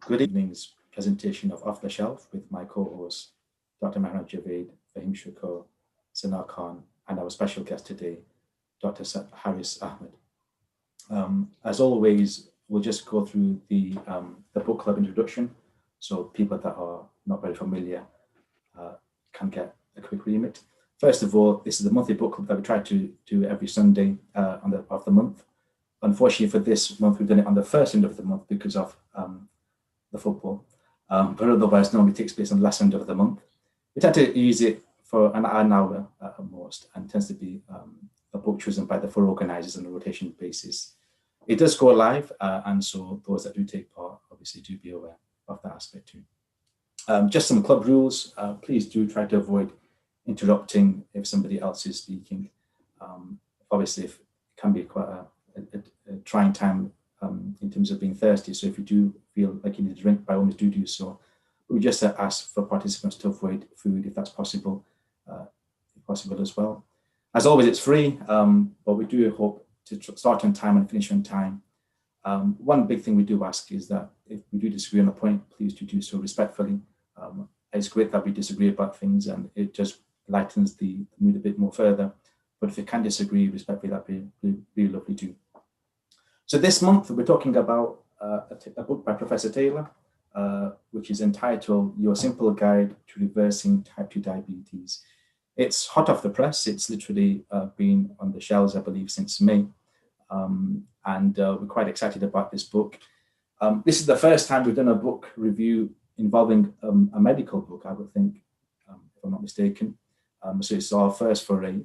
Good evening's presentation of Off the Shelf with my co-host, Dr. Maharaj Javed, Fahim Shakur, Sana Khan, and our special guest today, Dr. Haris Ahmed. As always, we'll just go through the book club introduction, so people that are not very familiar uh, can get a quick remit. First of all, this is the monthly book club that we try to do every Sunday of the month. Unfortunately, for this month, we've done it on the first end of the month because of the football. But otherwise, normally takes place on the last end of the month. We tend to use it for an hour at most, and tends to be a book chosen by the four organizers on a rotation basis. It does go live, and so those that do take part obviously do be aware of that aspect too. Just some club rules. Please do try to avoid interrupting if somebody else is speaking. Obviously, it can be quite a trying time in terms of being thirsty. So if you do feel like you need a drink, by all means do so. We just ask for participants to avoid food if that's possible, as well. As always, it's free, but we do hope to start on time and finish on time. One big thing we do ask is that if we do disagree on a point, please do so respectfully. It's great that we disagree about things, and it just lightens the mood a bit more further. But if you can disagree respectfully, that'd be really lovely too. So this month we're talking about a book by Professor Taylor, which is entitled Your Simple Guide to Reversing Type 2 Diabetes. It's hot off the press. It's literally been on the shelves, I believe, since May. And we're quite excited about this book. This is the first time we've done a book review involving a medical book, I would think, if I'm not mistaken. So it's our first foray.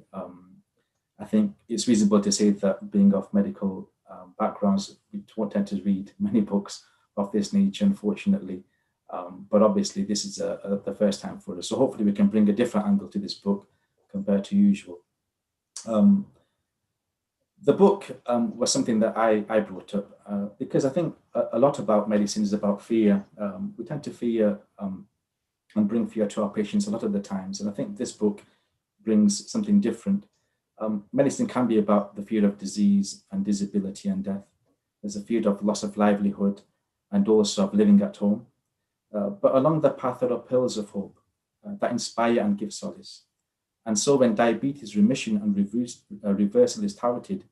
I think it's reasonable to say that being of medical backgrounds, we don't tend to read many books of this nature, unfortunately. But obviously, this is the first time for us. So hopefully we can bring a different angle to this book compared to usual. The book was something that I brought up because I think a lot about medicine is about fear. We tend to fear and bring fear to our patients a lot of the times. And I think this book brings something different. Medicine can be about the fear of disease and disability and death. There's a fear of loss of livelihood and also of living at home. But along the path there are pillars of hope that inspire and give solace. And so when diabetes remission and reversal is touted,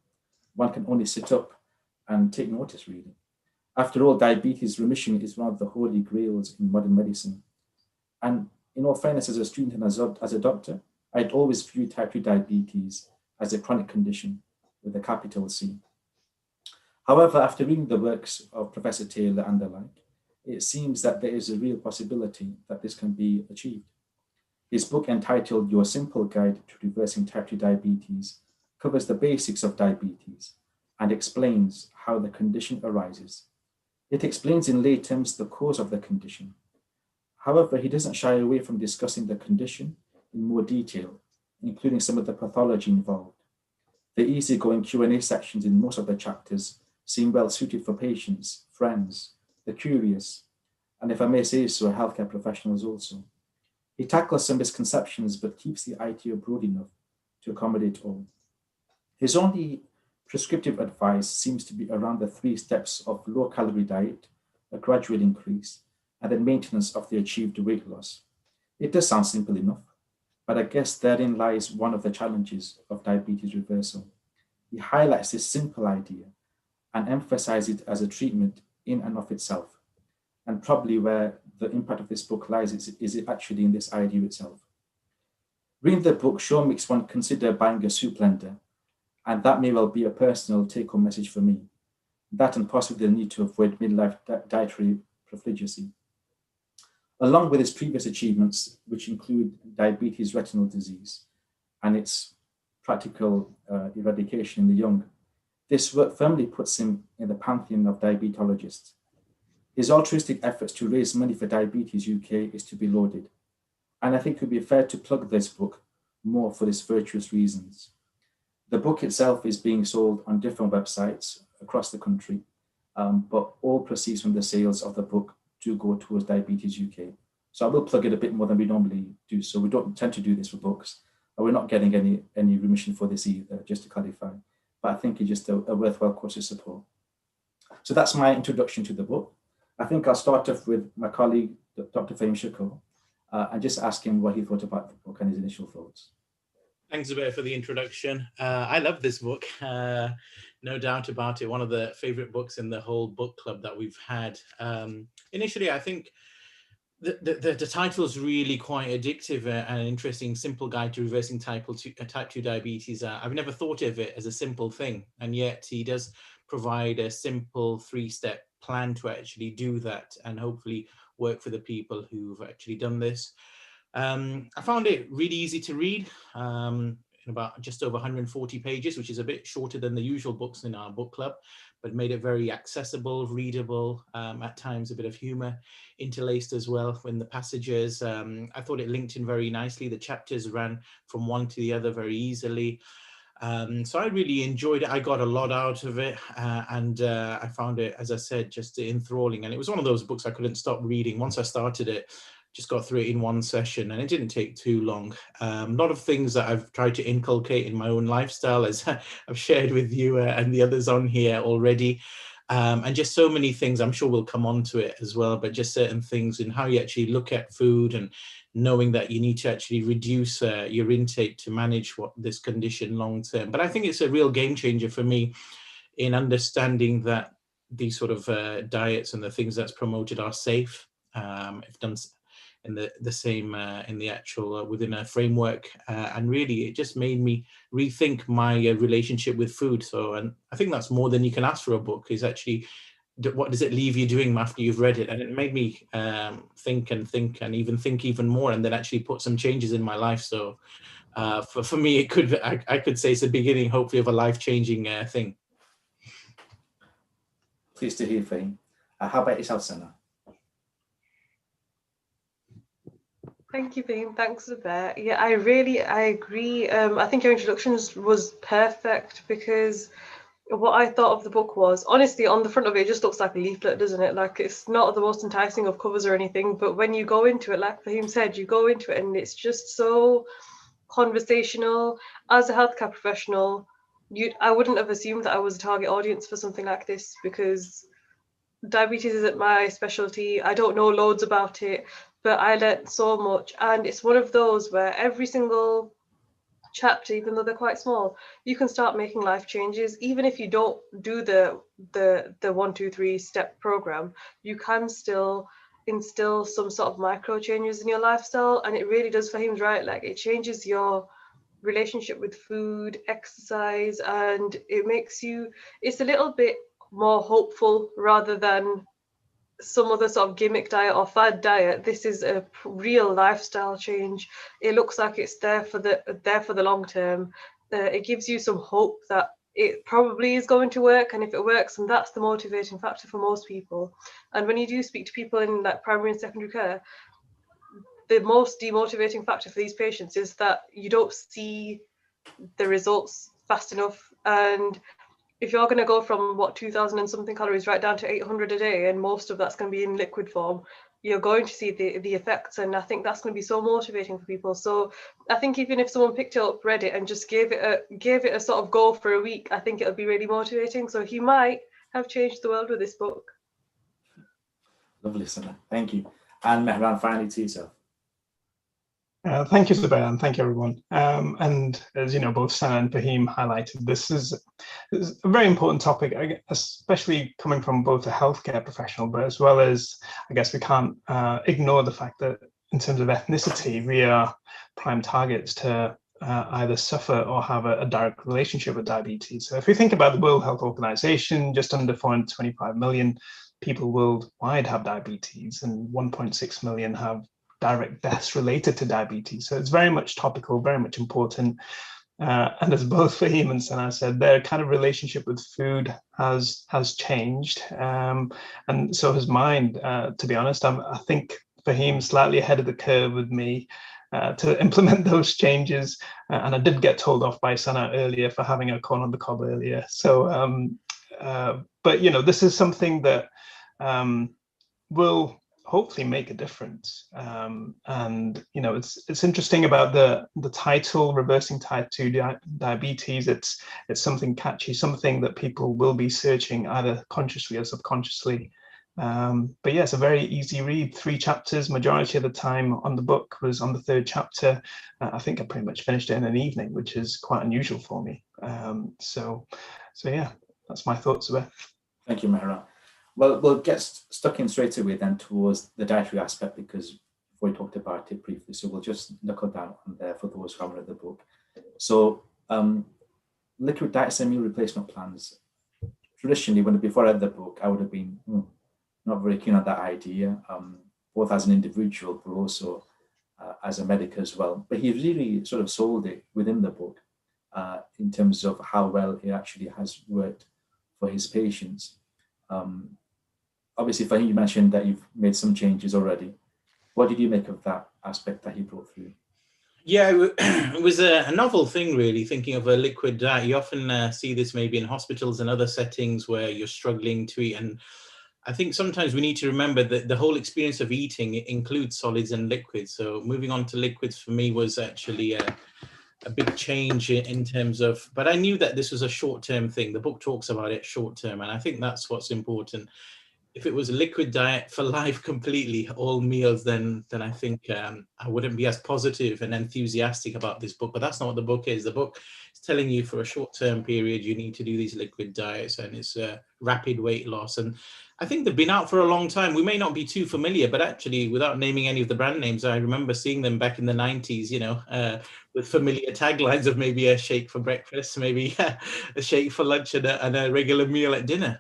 one can only sit up and take notice, really. After all, diabetes remission is one of the holy grails in modern medicine. And in all fairness, as a student and as a doctor, I'd always viewed type 2 diabetes as a chronic condition with a capital C. However, after reading the works of Professor Taylor and the like, it seems that there is a real possibility that this can be achieved. His book, entitled Your Simple Guide to Reversing Type 2 Diabetes, covers the basics of diabetes and explains how the condition arises. It explains in lay terms the cause of the condition. However, he doesn't shy away from discussing the condition in more detail, including some of the pathology involved. The easygoing Q&A sections in most of the chapters seem well suited for patients, friends, the curious, and if I may say so, healthcare professionals also. He tackles some misconceptions but keeps the idea broad enough to accommodate all. His only prescriptive advice seems to be around the 3 steps of low-calorie diet, a gradual increase, and then maintenance of the achieved weight loss. It does sound simple enough, but I guess therein lies one of the challenges of diabetes reversal. He highlights this simple idea and emphasizes it as a treatment in and of itself. And probably where the impact of this book lies is it actually in this idea itself. Reading the book sure makes one consider buying a soup blender, and that may well be a personal take-home message for me. That and possibly the need to avoid midlife dietary profligacy. Along with his previous achievements, which include diabetes retinal disease and its practical eradication in the young, this work firmly puts him in the pantheon of diabetologists. His altruistic efforts to raise money for Diabetes UK is to be lauded, and I think it would be fair to plug this book more for its virtuous reasons. The book itself is being sold on different websites across the country, but all proceeds from the sales of the book do go towards Diabetes UK. So I will plug it a bit more than we normally do. So we don't tend to do this for books. And we're not getting any remission for this either, just to clarify. But I think it's just a worthwhile course of support. So that's my introduction to the book. I think I'll start off with my colleague, Dr. Shakur, and just ask him what he thought about the book and his initial thoughts. Thanks, Zubair, for the introduction. I love this book, no doubt about it. One of the favorite books in the whole book club that we've had. Initially, I think the title is really quite addictive and an interesting, simple guide to reversing type 2 diabetes. I've never thought of it as a simple thing, and yet he does provide a simple 3-step plan to actually do that and hopefully work for the people who've actually done this. I found it really easy to read, in about just over 140 pages, which is a bit shorter than the usual books in our book club, but made it very accessible, readable, at times a bit of humor interlaced as well in the passages. I thought it linked in very nicely. The chapters ran from one to the other very easily. So I really enjoyed it. I got a lot out of it, and I found it, as I said, just enthralling. And it was one of those books I couldn't stop reading. Once I started it, just got through it in one session, and it didn't take too long. A lot of things that I've tried to inculcate in my own lifestyle, as I've shared with you and the others on here already. And just so many things, I'm sure we'll come on to it as well, but just certain things in how you actually look at food and knowing that you need to actually reduce your intake to manage this condition long term. But I think it's a real game changer for me in understanding that these sort of diets and the things that's promoted are safe, if done in the same in the actual within a framework, and really it just made me rethink my relationship with food. So, and I think that's more than you can ask for a book, is actually what does it leave you doing after you've read it. And it made me think and even think even more, and then actually put some changes in my life. So for me, I could say it's the beginning, hopefully, of a life-changing thing. Pleased to hear, Fahim. How about yourself, Sana? Thank you, Fahim. Thanks, Zubair. Yeah, I agree. I think your introduction was perfect, because what I thought of the book was, honestly, on the front of it, it just looks like a leaflet, doesn't it? Like, it's not the most enticing of covers or anything, but when you go into it, like Fahim said, you go into it and it's just so conversational. As a healthcare professional, I wouldn't have assumed that I was a target audience for something like this, because diabetes isn't my specialty. I don't know loads about it, but I learned so much. And it's one of those where every single chapter, even though they're quite small, you can start making life changes. Even if you don't do the 1, 2, 3 step program, you can still instill some sort of micro changes in your lifestyle. And it really does, Fahim's right, like it changes your relationship with food, exercise, and it makes you, it's a little bit more hopeful rather than some other sort of gimmick diet or fad diet. This is a real lifestyle change. It looks like it's there for the long term. It gives you some hope that it probably is going to work, and if it works, and that's the motivating factor for most people. And when you do speak to people in like primary and secondary care, the most demotivating factor for these patients is that you don't see the results fast enough. And if you're going to go from 2,000 and something calories right down to 800 a day, and most of that's going to be in liquid form, you're going to see the effects. And I think that's going to be so motivating for people. So I think even if someone picked it up, read it, and just gave it a sort of go for a week, I think it'll be really motivating. So he might have changed the world with this book. Lovely, Sana. Thank you. And Mehran, finally to yourself. Thank you, Zubair, and thank you, everyone. And as you know, both Sana and Fahim highlighted, this is a very important topic, especially coming from both a healthcare professional, but as well as, I guess we can't ignore the fact that in terms of ethnicity, we are prime targets to either suffer or have a direct relationship with diabetes. So if we think about the World Health Organization, just under 425 million people worldwide have diabetes, and 1.6 million have direct deaths related to diabetes. So it's very much topical, very much important. And as both Fahim and Sana said, their kind of relationship with food has changed. And so has mine, to be honest. I think Fahim slightly ahead of the curve with me to implement those changes. And I did get told off by Sana earlier for having a corn on the cob earlier. So, but you know, this is something that will hopefully make a difference. And you know, it's interesting about the title, reversing type 2 diabetes. It's something catchy, something that people will be searching either consciously or subconsciously But yeah, it's a very easy read, 3 chapters. Majority of the time on the book was on the 3rd chapter. I think I pretty much finished it in an evening, which is quite unusual for me. So yeah, that's my thoughts about it. Thank you, Mehra. Well, we'll get stuck in straight away then towards the dietary aspect, because we talked about it briefly. So we'll just knuckle down on there for those who haven't read the book. So liquid diets and meal replacement plans. Traditionally, before I read the book, I would have been not very keen on that idea, both as an individual, but also as a medic as well. But he really sort of sold it within the book in terms of how well it actually has worked for his patients. Obviously, Fahim, you mentioned that you've made some changes already. What did you make of that aspect that he brought through? Yeah, it was a novel thing, really, thinking of a liquid diet. You often see this maybe in hospitals and other settings where you're struggling to eat. And I think sometimes we need to remember that the whole experience of eating includes solids and liquids. So moving on to liquids for me was actually a big change in terms of, but I knew that this was a short-term thing. The book talks about it short-term, and I think that's what's important. If it was a liquid diet for life completely, all meals, then I think I wouldn't be as positive and enthusiastic about this book. But that's not what the book is. The book is telling you for a short-term period, you need to do these liquid diets, and it's rapid weight loss. And I think they've been out for a long time. We may not be too familiar, but actually, without naming any of the brand names, I remember seeing them back in the 90s, with familiar taglines of maybe a shake for breakfast, maybe a shake for lunch, and a regular meal at dinner.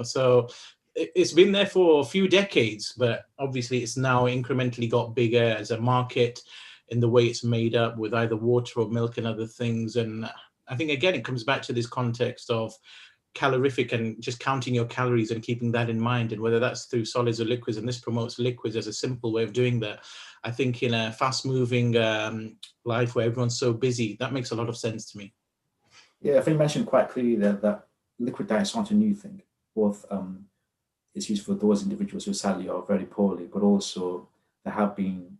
So it's been there for a few decades, but obviously it's now incrementally got bigger as a market in the way it's made up with either water or milk and other things. And I think, again, it comes back to this context of calorific and just counting your calories and keeping that in mind, and whether that's through solids or liquids. And this promotes liquids as a simple way of doing that. I think in a fast-moving life where everyone's so busy, that makes a lot of sense to me. Yeah, I think you mentioned quite clearly that liquid diets aren't a new thing. Both it's used for those individuals who sadly are very poorly, but also there have been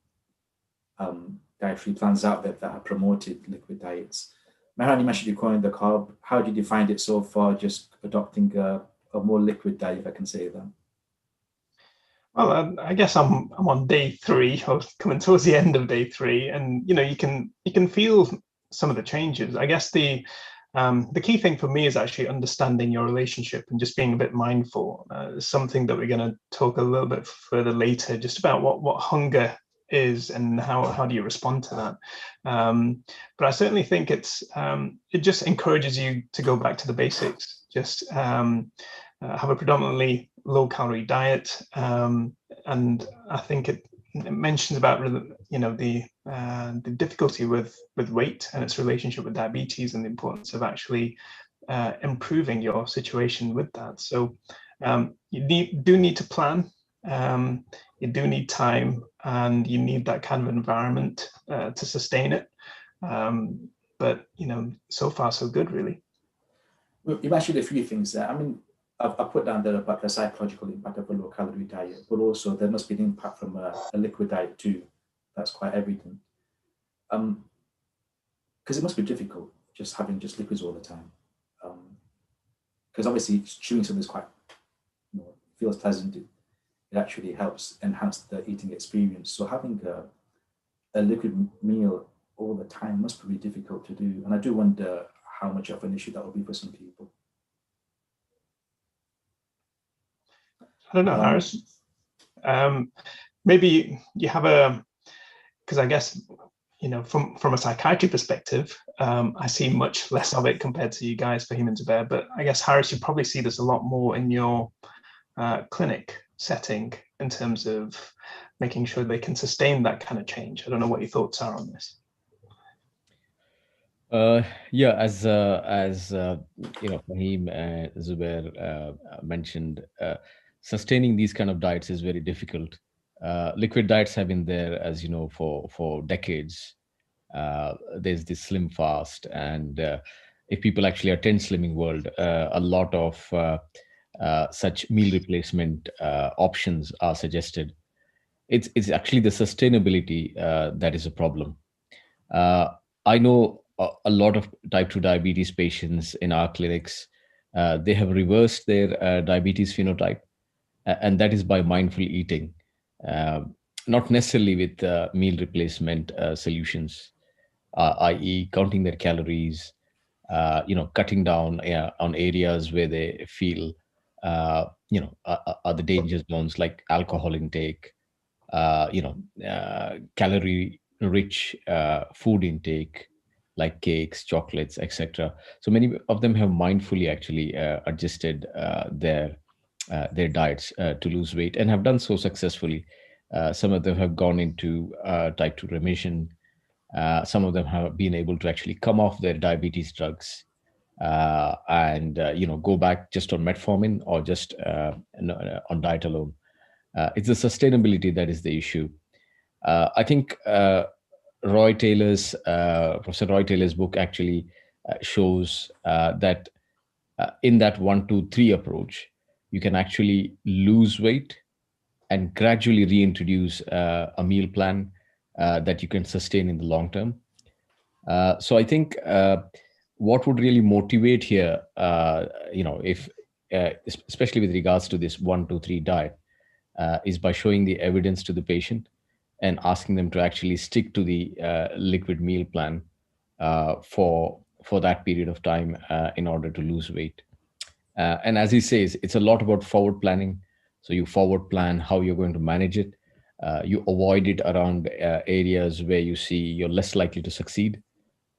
dietary plans out there that have promoted liquid diets. Mehran, you mentioned you're calling the carb. How did you find it so far, just adopting a more liquid diet, if I can say that? Well, I guess I'm on day 3, or coming towards the end of day 3, and you can feel some of the changes. I guess the key thing for me is actually understanding your relationship and just being a bit mindful. Something that we're going to talk a little bit further later, just about what hunger is and how do you respond to that. But I certainly think it just encourages you to go back to the basics. Just have a predominantly low-calorie diet, and I think it mentions about the difficulty with weight and its relationship with diabetes, and the importance of actually improving your situation with that. So you do need to plan, you do need time, and you need that kind of environment to sustain it. But so far so good, really. Well, you mentioned a few things there. I mean, I've put down there about the psychological impact of a low-calorie diet, but also there must be an impact from a liquid diet too. That's quite evident. Because it must be difficult just having just liquids all the time. Because obviously chewing something is quite, feels pleasant. It actually helps enhance the eating experience. So having a liquid meal all the time must be difficult to do. And I do wonder how much of an issue that will be for some people. I don't know, Haris. Maybe you have because I guess, from a psychiatry perspective, I see much less of it compared to you guys, Fahim and Zubair. But I guess, Haris, you probably see this a lot more in your clinic setting in terms of making sure they can sustain that kind of change. I don't know what your thoughts are on this. Yeah, as Fahim and Zubair mentioned, sustaining these kind of diets is very difficult. Liquid diets have been there, as you know, for decades. There's this Slim Fast, and if people actually attend Slimming World, a lot of such meal replacement options are suggested. It's actually the sustainability that is a problem. I know a lot of type 2 diabetes patients in our clinics. They have reversed their diabetes phenotype. and that is by mindful eating, uh, not necessarily with meal replacement solutions, i.e., counting their calories, cutting down on areas where they feel, are the danger zones, like alcohol intake, calorie-rich food intake, like cakes, chocolates, etc. So many of them have mindfully actually adjusted their diets to lose weight, and have done so successfully. Some of them have gone into type 2 remission. Some of them have been able to actually come off their diabetes drugs, and go back just on metformin, or just on diet alone. It's the sustainability that is the issue. I think Professor Roy Taylor's book actually shows that in that 1, 2, 3 approach, you can actually lose weight and gradually reintroduce a meal plan that you can sustain in the long term. So I think what would really motivate here, if especially with regards to this 1, 2, 3 diet, is by showing the evidence to the patient and asking them to actually stick to the liquid meal plan for that period of time in order to lose weight. And as he says, it's a lot about forward planning. So you forward plan how you're going to manage it. You avoid it around areas where you see you're less likely to succeed,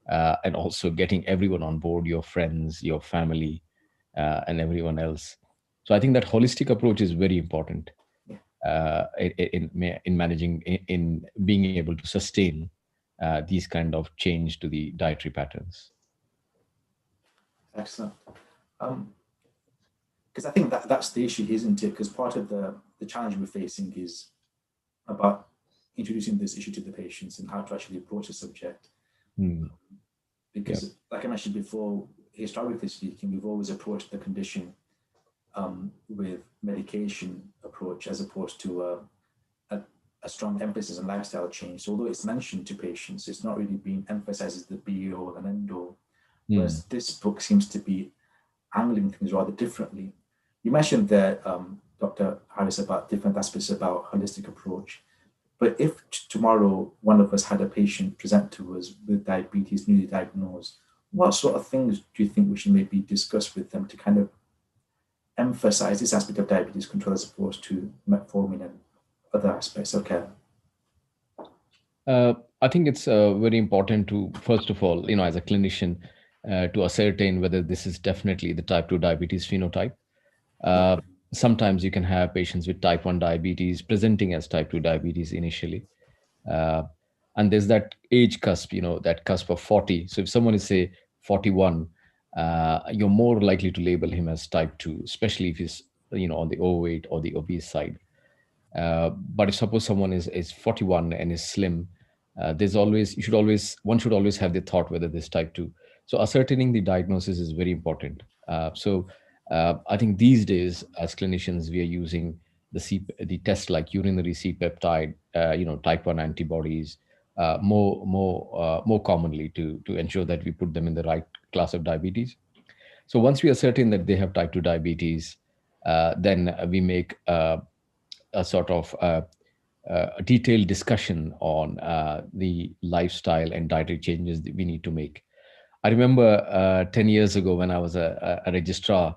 and also getting everyone on board, your friends, your family, and everyone else. So I think that holistic approach is very important in managing, in being able to sustain these kind of change to the dietary patterns. Excellent. Because I think that's the issue, isn't it? Because part of the challenge we're facing is about introducing this issue to the patients and how to actually approach the subject. Because, like I mentioned before, historically speaking, we've always approached the condition with medication approach, as opposed to a strong emphasis on lifestyle change. So although it's mentioned to patients, it's not really being emphasized as the be all and end all. Whereas this book seems to be angling things rather differently. You mentioned there, Dr. Haris, about different aspects about holistic approach. But if tomorrow one of us had a patient present to us with diabetes, newly diagnosed, what sort of things do you think we should maybe discuss with them to kind of emphasize this aspect of diabetes control as opposed to metformin and other aspects of care? I think it's very important to, first of all, as a clinician, to ascertain whether this is definitely the type 2 diabetes phenotype. Sometimes you can have patients with type 1 diabetes presenting as type 2 diabetes initially. And there's that age cusp, that cusp of 40. So if someone is, say, 41, you're more likely to label him as type 2, especially if he's, on the overweight or the obese side. But if suppose someone is 41 and is slim, one should always have the thought whether this type 2. So ascertaining the diagnosis is very important. I think these days, as clinicians, we are using the test like urinary C-peptide, type 1 antibodies, more commonly to ensure that we put them in the right class of diabetes. So once we ascertain that they have type 2 diabetes, then we make a sort of a detailed discussion on the lifestyle and dietary changes that we need to make. I remember 10 years ago when I was a registrar,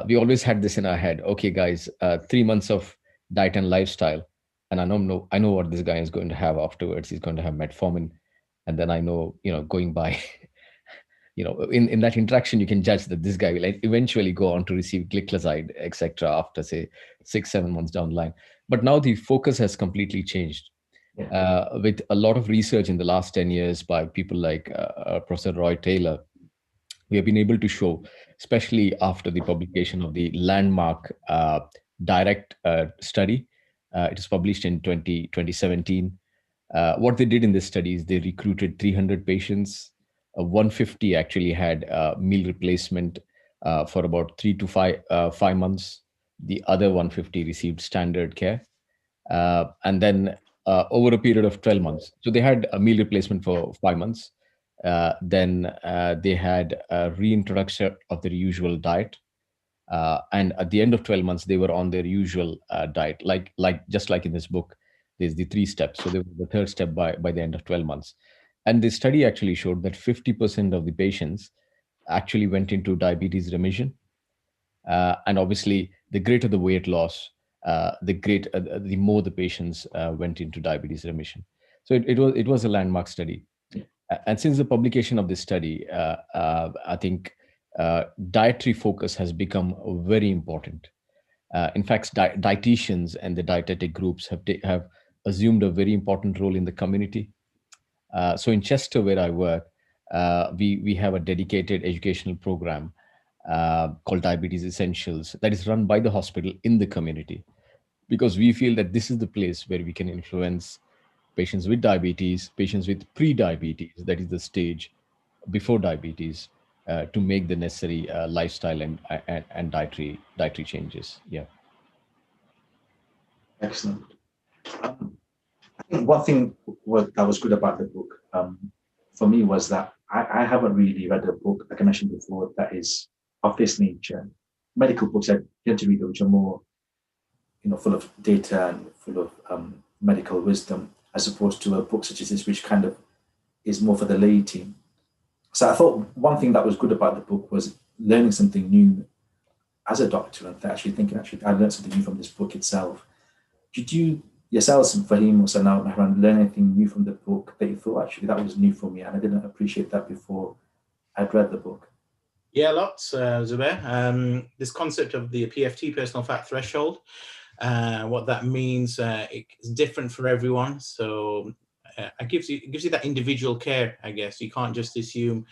we always had this in our head. Okay, guys, 3 months of diet and lifestyle, and I know what this guy is going to have afterwards. He's going to have metformin, and then I know, going by, in that interaction, you can judge that this guy will eventually go on to receive gliclazide, etc. after, say, 6-7 months down the line. But now the focus has completely changed. With a lot of research in the last 10 years by people like Professor Roy Taylor, we have been able to show, especially after the publication of the landmark direct study, it was published in 2017. What they did in this study is they recruited 300 patients. 150 actually had meal replacement for about 3 to 5 months. The other 150 received standard care. And then over a period of 12 months. So they had a meal replacement for 5 months. Then they had a reintroduction of their usual diet. And at the end of 12 months, they were on their usual diet, just like in this book. There's the 3 steps. So they were the 3rd step by the end of 12 months. And the study actually showed that 50% of the patients actually went into diabetes remission. And obviously, the greater the weight loss, the more the patients went into diabetes remission. So it was a landmark study. And since the publication of this study, I think dietary focus has become very important. In fact, dietitians and the dietetic groups have assumed a very important role in the community. So in Chester, where I work, we have a dedicated educational program called Diabetes Essentials that is run by the hospital in the community, because we feel that this is the place where we can influence patients with diabetes, patients with pre-diabetes, that is the stage before diabetes, to make the necessary lifestyle and dietary changes. Yeah. Excellent. I think one thing that was good about the book for me was that I haven't really read a book, like I mentioned before, that is of this nature. Medical books I tend to read, which are more, full of data and full of medical wisdom, as opposed to a book such as this, which kind of is more for the laity. So I thought one thing that was good about the book was learning something new as a doctor, and actually I learned something new from this book itself. Did you yourselves, Fahim or Sanal Mehran, learn anything new from the book that you thought, actually, that was new for me, and I didn't appreciate that before I'd read the book? Yeah, lots, Zubair. This concept of the PFT, personal fat threshold, what that means, it's different for everyone. So it gives you that individual care, I guess. You can't just assume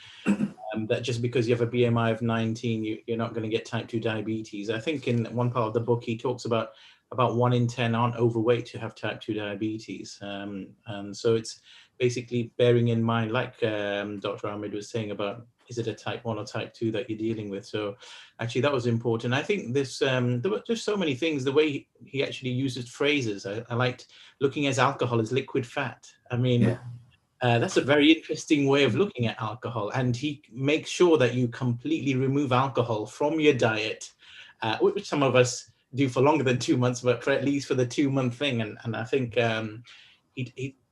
that just because you have a BMI of 19, you're not going to get type 2 diabetes. I think in one part of the book, he talks about 1 in 10 aren't overweight to have type 2 diabetes. And so it's basically bearing in mind, like Dr. Ahmed was saying about, is it a type 1 or type 2 that you're dealing with? So actually that was important. I think this, there were just so many things, the way he actually uses phrases. I liked looking at alcohol as liquid fat. I mean, Yeah. That's a very interesting way of looking at alcohol. And he makes sure that you completely remove alcohol from your diet, which some of us do for longer than 2 months, but for at least for the 2-month thing. And I think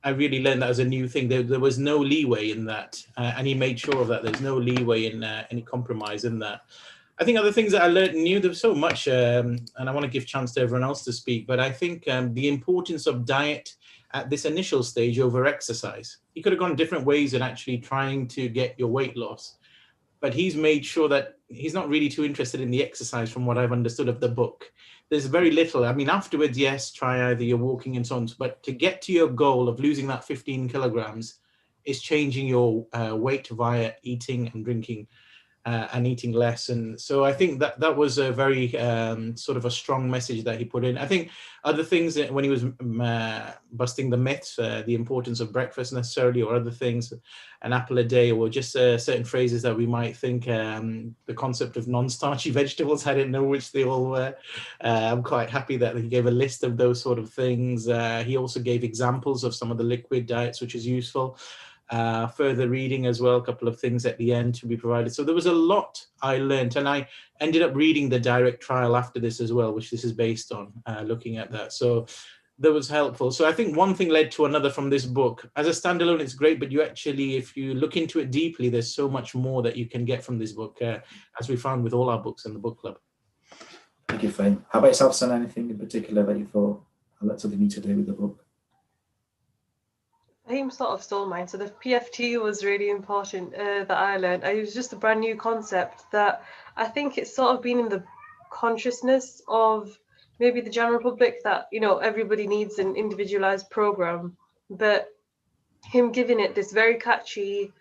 I really learned that as a new thing. There was no leeway in that. And he made sure of that. There's no leeway in any compromise in that. I think other things that I learned new, there was so much, and I want to give chance to everyone else to speak, but I think the importance of diet at this initial stage over exercise. He could have gone different ways in actually trying to get your weight loss, but he's made sure that he's not really too interested in the exercise from what I've understood of the book. There's very little. I mean, afterwards, yes, try either your walking and so on, but to get to your goal of losing that 15 kilograms is changing your weight via eating and drinking and eating less. And so I think that was a very sort of a strong message that he put in. I think other things that when he was busting the myths, the importance of breakfast necessarily, or other things, an apple a day, or just certain phrases that we might think, the concept of non-starchy vegetables, I didn't know which they all were. I'm quite happy that he gave a list of those sort of things. He also gave examples of some of the liquid diets, which is useful. Further reading as well, a couple of things at the end to be provided. So there was a lot I learned, and I ended up reading the direct trial after this as well, which this is based on, looking at that. So that was helpful. So I think one thing led to another from this book. As a standalone, it's great, but you actually, if you look into it deeply, there's so much more that you can get from this book, as we found with all our books in the book club. Thank you, Fahim. How about yourself, Son? Anything in particular that you thought, I learned something new today with the book? Fahim sort of stole mine. So the PFT was really important that I learned. It was just a brand new concept that I think it's sort of been in the consciousness of maybe the general public that, everybody needs an individualized program, but him giving it this very catchy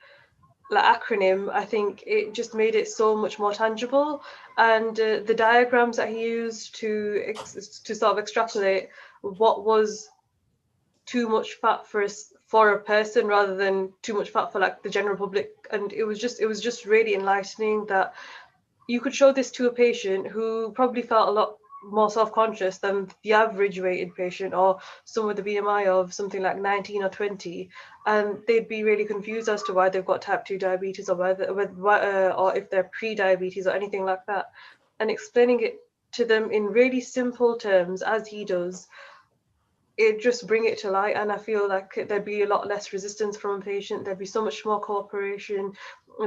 acronym, I think it just made it so much more tangible. And the diagrams that he used to sort of extrapolate what was too much fat for a person rather than too much fat for the general public, and it was just really enlightening that you could show this to a patient who probably felt a lot more self-conscious than the average weighted patient, or someone with a BMI of something like 19 or 20, and they'd be really confused as to why they've got type 2 diabetes, or or if they're pre-diabetes or anything like that. and explaining it to them in really simple terms as he does, it just bring it to light. And I feel like there'd be a lot less resistance from a patient. There'd be so much more cooperation.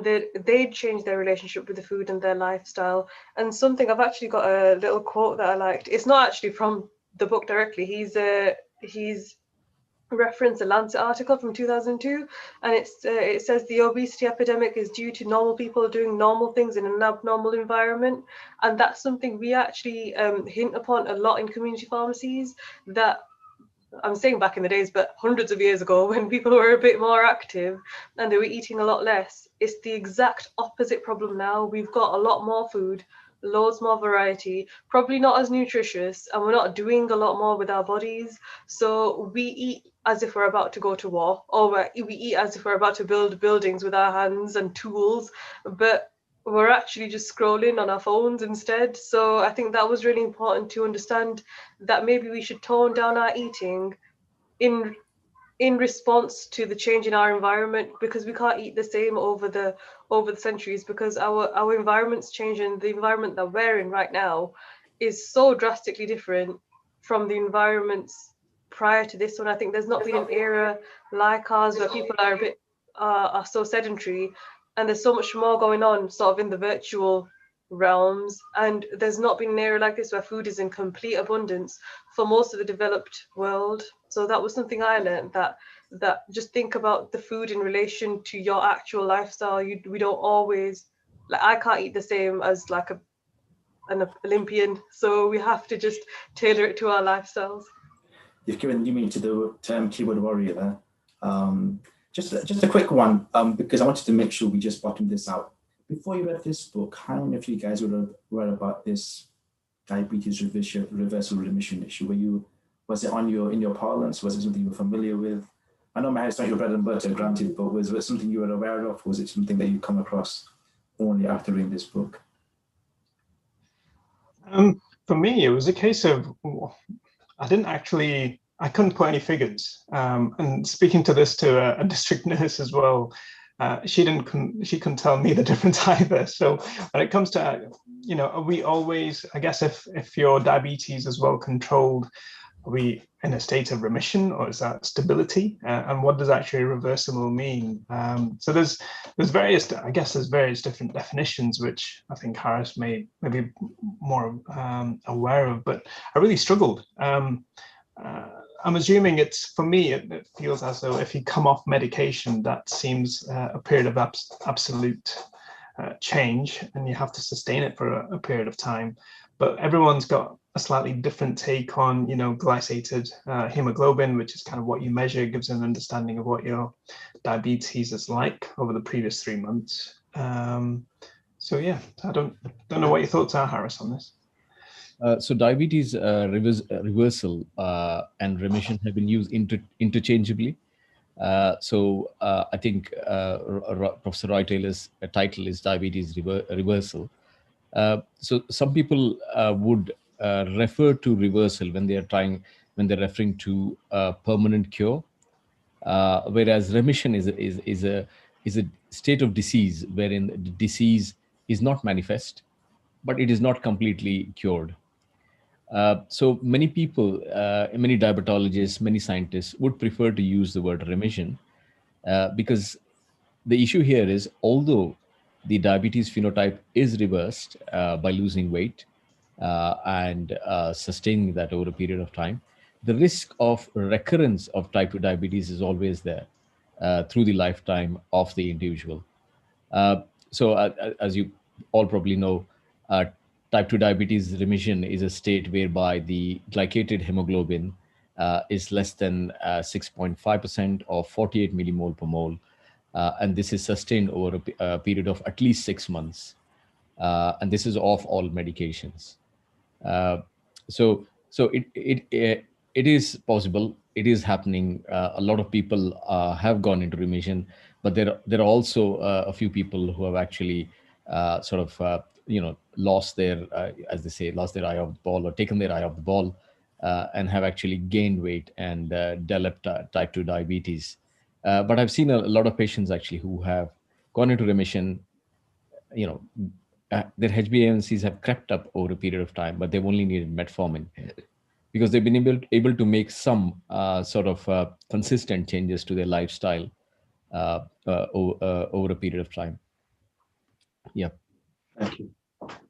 They'd change their relationship with the food and their lifestyle. And something, I've actually got a little quote that I liked. It's not actually from the book directly. He's referenced a Lancet article from 2002, and it says the obesity epidemic is due to normal people doing normal things in an abnormal environment. And that's something we actually hint upon a lot in community pharmacies, that I'm saying back in the days, but hundreds of years ago, when people were a bit more active and they were eating a lot less. It's the exact opposite problem now. We've got a lot more food, loads more variety, probably not as nutritious, and we're not doing a lot more with our bodies. So we eat as if we're about to go to war, or we eat as if we're about to build buildings with our hands and tools, but we're actually just scrolling on our phones instead. So I think that was really important to understand, that maybe we should tone down our eating in response to the change in our environment, because we can't eat the same over the centuries, because our environment's changing. The environment that we're in right now is so drastically different from the environments prior to this one. I think there's not been an era like ours where people are a bit are so sedentary, and there's so much more going on sort of in the virtual realms, and there's not been an era like this where food is in complete abundance for most of the developed world. So that was something I learned, that just think about the food in relation to your actual lifestyle. We don't always, like, I can't eat the same as like an Olympian, so we have to just tailor it to our lifestyles. You've given me to the term keyboard warrior there. Just a quick one, because I wanted to make sure we just bottomed this out. Before you read this book, how many of you guys would have read about this diabetes reversal remission issue? Was it in your parlance? Was it something you were familiar with? I know it's not your bread and butter, granted, but was it something you were aware of? Was it something that you come across only after reading this book? For me, it was a case of, I couldn't put any figures. And speaking to a district nurse as well, she couldn't tell me the difference either. So when it comes to, are we always, I guess, if your diabetes is well controlled, are we in a state of remission, or is that stability? And what does actually reversible mean? So there's various different definitions, which I think Haris may be more aware of, but I really struggled. I'm assuming for me, it feels as though if you come off medication, that seems a period of absolute change, and you have to sustain it for a period of time. But everyone's got a slightly different take on, glycated hemoglobin, which is kind of what you measure, gives an understanding of what your diabetes is like over the previous 3 months. So yeah, I don't know what your thoughts are, Haris, on this. So diabetes reversal and remission have been used interchangeably. So I think Professor Roy Taylor's title is diabetes reversal. So some people would refer to reversal when they're referring to a permanent cure, whereas remission is a state of disease wherein the disease is not manifest, but it is not completely cured. So many people, many diabetologists, many scientists would prefer to use the word remission because the issue here is, although the diabetes phenotype is reversed by losing weight and sustaining that over a period of time, the risk of recurrence of type 2 diabetes is always there through the lifetime of the individual. So as you all probably know, type 2 diabetes remission is a state whereby the glycated hemoglobin is less than 6.5% or 48 millimole per mole. And this is sustained over a period of at least 6 months. And this is off all medications. So it is possible. It is happening. A lot of people have gone into remission, but there are also a few people who have actually lost their, as they say, lost their eye off the ball, or taken their eye off the ball, and have actually gained weight and developed type 2 diabetes. But I've seen a lot of patients actually who have gone into remission, their HbA1cs have crept up over a period of time, but they've only needed metformin because they've been able to make some sort of consistent changes to their lifestyle over a period of time. Yeah. Thank you.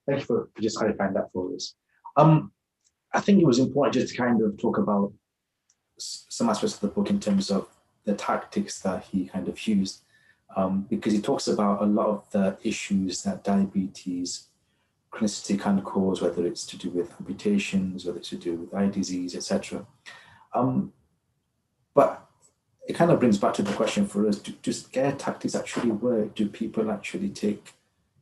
Thank you for just clarifying that for us. I think it was important just to kind of talk about some aspects of the book in terms of the tactics that he kind of used, because he talks about a lot of the issues that diabetes chronicity can cause, whether it's to do with amputations, whether it's to do with eye disease, etc. But it kind of brings back to the question for us, do scare tactics actually work? Do people actually take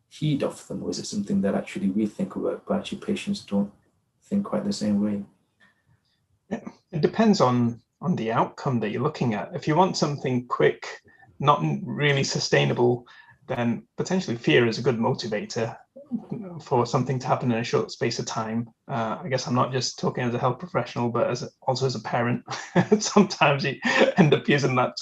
heed of them? Or is it something that actually we think will work, but actually patients don't think quite the same way? It depends on the outcome that you're looking at. If you want something quick, not really sustainable, then potentially fear is a good motivator for something to happen in a short space of time. I guess I'm not just talking as a health professional, but also as a parent. Sometimes you end up using that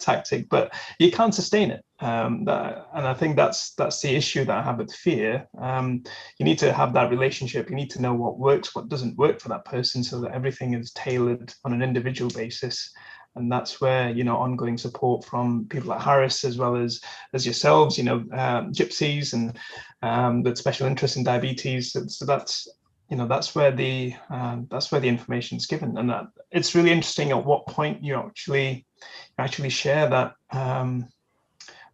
tactic, but you can't sustain it. And I think that's the issue that I have with fear. You need to have that relationship. You need to know what works, what doesn't work for that person, so that everything is tailored on an individual basis. And that's where, you know, ongoing support from people like Haris, as well as yourselves, you know, gypsies and with special interest in diabetes. So that's, you know, that's where the information is given. And that it's really interesting at what point you actually share that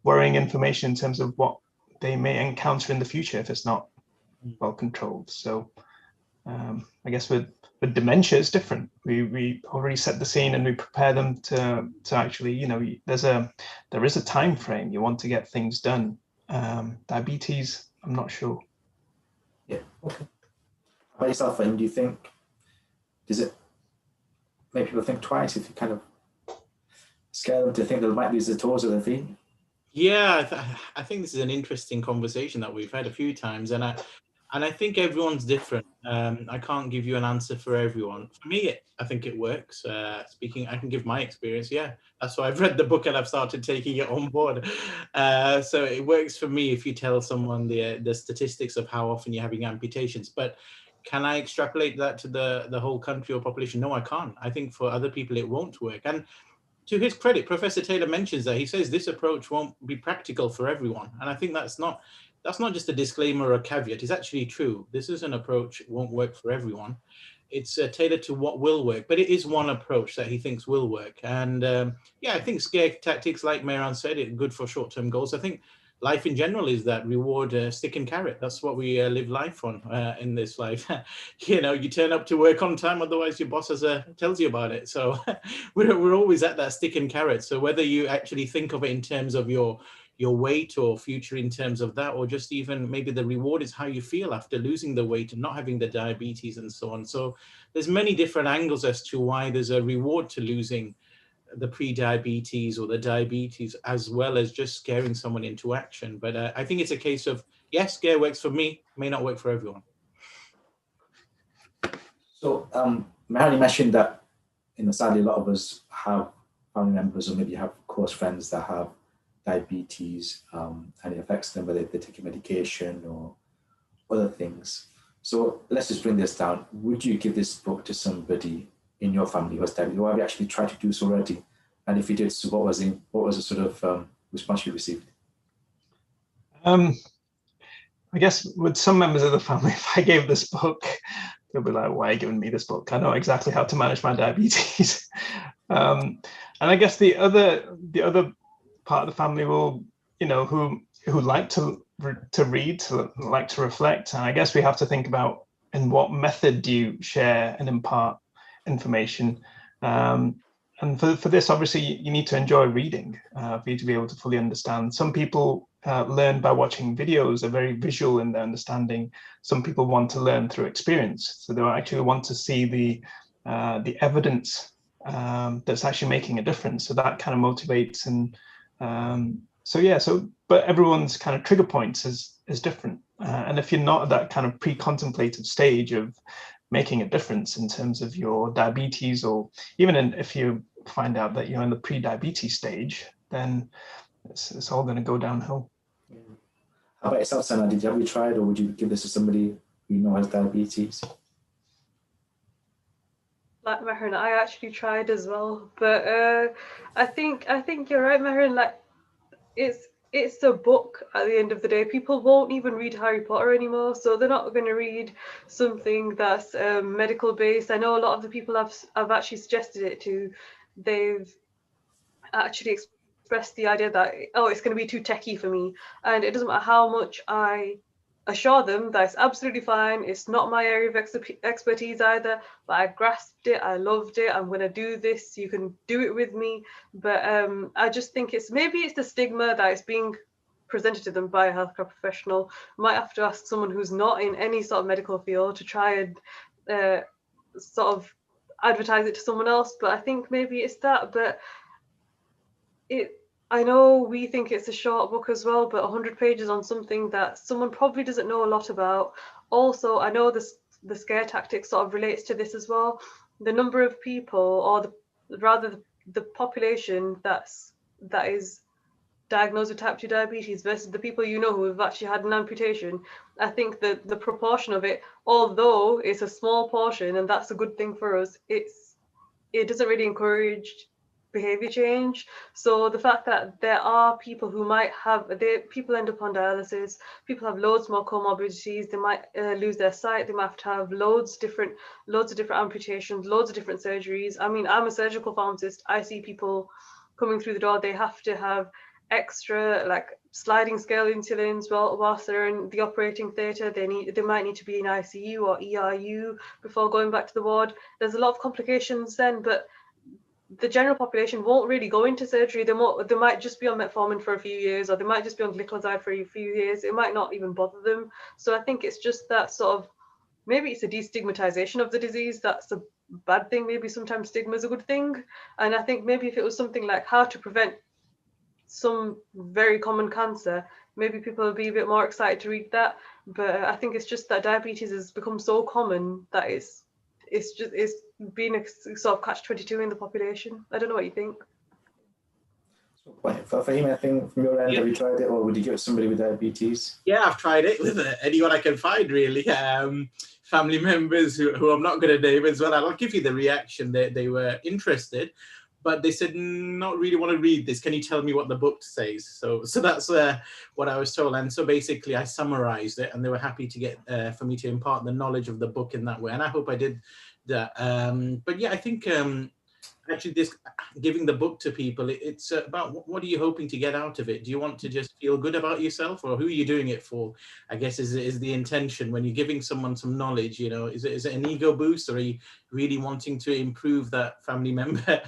worrying information in terms of what they may encounter in the future if it's not well controlled. So I guess with dementia, it's different. We already set the scene and we prepare them to actually, you know, there is a time frame. You want to get things done. Diabetes, I'm not sure. Yeah. Okay. How about yourself, Fahim? Do you think, does it make people think twice if you kind of scare them to think they might lose their toes or their feet? Yeah, I think this is an interesting conversation that we've had a few times, and I think everyone's different. I can't give you an answer for everyone. For me, I think it works. I can give my experience. Yeah, that's why I've read the book and I've started taking it on board. So it works for me if you tell someone the statistics of how often you're having amputations. But can I extrapolate that to the whole country or population? No, I can't. I think for other people it won't work. And to his credit, Professor Taylor mentions that. He says this approach won't be practical for everyone. And I think that's not just a disclaimer or a caveat. It's actually true. This is an approach that won't work for everyone. It's tailored to what will work, but it is one approach that he thinks will work. And yeah, I think scare tactics, like Mehran said, are good for short-term goals. I think life in general is that reward, stick and carrot. That's what we live life on in this life. You know, you turn up to work on time, otherwise your boss tells you about it. So we're always at that stick and carrot. So whether you actually think of it in terms of your weight or future in terms of that, or just even maybe the reward is how you feel after losing the weight and not having the diabetes and so on. So there's many different angles as to why there's a reward to losing the pre-diabetes or the diabetes, as well as just scaring someone into action. But I think it's a case of, yes, scare works for me, may not work for everyone. So Mehran mentioned that, you know, sadly a lot of us have family members or maybe have close friends that have diabetes, and it affects them whether they're taking medication or other things. So let's just bring this down. Would you give this book to somebody in your family who has diabetes, or have you actually tried to do so already? And if you did, so what was the sort of response you received? I guess with some members of the family, if I gave this book, they'll be like, "Why are you giving me this book? I know exactly how to manage my diabetes." And I guess the other part of the family will, you know, who like to read, to like to reflect. And I guess we have to think about in what method do you share and impart information. And for this, obviously, you need to enjoy reading for you to be able to fully understand. Some people learn by watching videos, are very visual in their understanding. Some people want to learn through experience. So they actually want to see the evidence that's actually making a difference. So that kind of motivates. And but everyone's kind of trigger points is different. And if you're not at that kind of pre-contemplative stage of making a difference in terms of your diabetes, or even if you find out that you're in the pre-diabetes stage, then it's all going to go downhill. How about yourself, Sana? Have you tried, or would you give this to somebody who you know has diabetes? Like Mehran, I actually tried as well, but I think you're right, Mehran. Like it's a book at the end of the day. People won't even read Harry Potter anymore, so they're not going to read something that's medical based. I know a lot of the people I've actually suggested it to, they've actually expressed the idea that, oh, it's going to be too techie for me, and it doesn't matter how much I assure them that it's absolutely fine. It's not my area of expertise either, but I grasped it, I loved it, I'm going to do this, you can do it with me. But I just think maybe it's the stigma that is being presented to them by a healthcare professional. Might have to ask someone who's not in any sort of medical field to try and sort of advertise it to someone else. But I think maybe it's that. But I know we think it's a short book as well, but 100 pages on something that someone probably doesn't know a lot about. Also, I know the scare tactic sort of relates to this as well. The number of people, or rather the population that is diagnosed with type 2 diabetes versus the people you know who have actually had an amputation, I think that the proportion of it, although it's a small portion and that's a good thing for us, it doesn't really encourage behavior change. So the fact that there are people who might have, people end up on dialysis, people have loads more comorbidities, they might lose their sight, they might have to have loads of different amputations, loads of different surgeries. I mean, I'm a surgical pharmacist. I see people coming through the door, they have to have extra like sliding scale insulins whilst they're in the operating theatre. They might need to be in ICU or ERU before going back to the ward. There's a lot of complications then, but the general population won't really go into surgery. They might just be on metformin for a few years, or they might just be on glycoside for a few years. It might not even bother them. So I think it's just that sort of, maybe it's a destigmatization of the disease. That's a bad thing. Maybe sometimes stigma is a good thing. And I think maybe if it was something like how to prevent some very common cancer, maybe people would be a bit more excited to read that. But I think it's just that diabetes has become so common that it's been a sort of catch-22 in the population. I don't know what you think. For Fahim, I think from your end, have you tried it, or would you give it to somebody with diabetes? Yeah, I've tried it with anyone I can find, really. Family members who I'm not going to name as well. I'll give you the reaction. They were interested, but they said, not really want to read this. Can you tell me what the book says? So that's what I was told. And so basically I summarized it, and they were happy to get for me to impart the knowledge of the book in that way. And I hope I did that. But yeah, I think actually this giving the book to people, it's about what are you hoping to get out of it? Do you want to just feel good about yourself, or who are you doing it for? I guess is the intention when you're giving someone some knowledge. You know, is it an ego boost, or are you really wanting to improve that family member,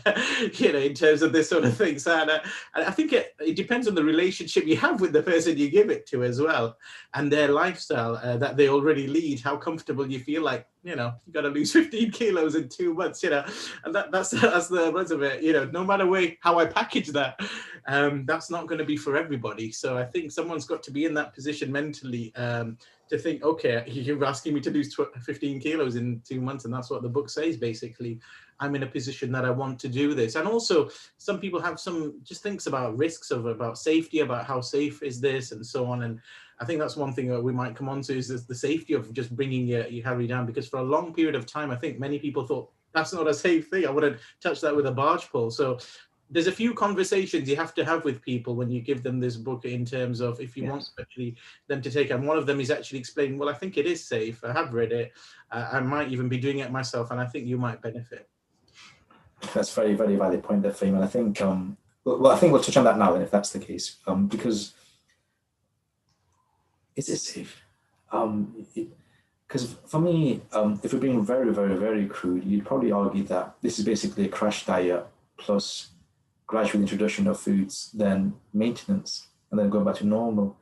you know, in terms of this sort of thing? So I think it depends on the relationship you have with the person you give it to as well, and their lifestyle that they already lead, how comfortable you feel. Like, you know, you got to lose 15 kilos in 2 months, you know, and that's the rest of it. You know, no matter how I package that, that's not going to be for everybody. So I think someone's got to be in that position mentally to think, okay, you're asking me to lose 15 kilos in 2 months, and that's what the book says, basically. I'm in a position that I want to do this. And also, some people have just thinks about risks, about safety, about how safe is this, and so on. And I think that's one thing that we might come on to, is the safety of just bringing your Harry down, because for a long period of time, I think many people thought, that's not a safe thing. I wouldn't touch that with a barge pole. So there's a few conversations you have to have with people when you give them this book, in terms of if you want actually them to take it. And one of them is actually explaining, well, I think it is safe. I have read it. I might even be doing it myself, and I think you might benefit. That's very, very valid point there, Fahim. And I think, well, I think we'll touch on that now, then, if that's the case, because is it safe? Because for me, if we're being very, very, very crude, you'd probably argue that this is basically a crash diet plus gradual introduction of foods, then maintenance, and then going back to normal.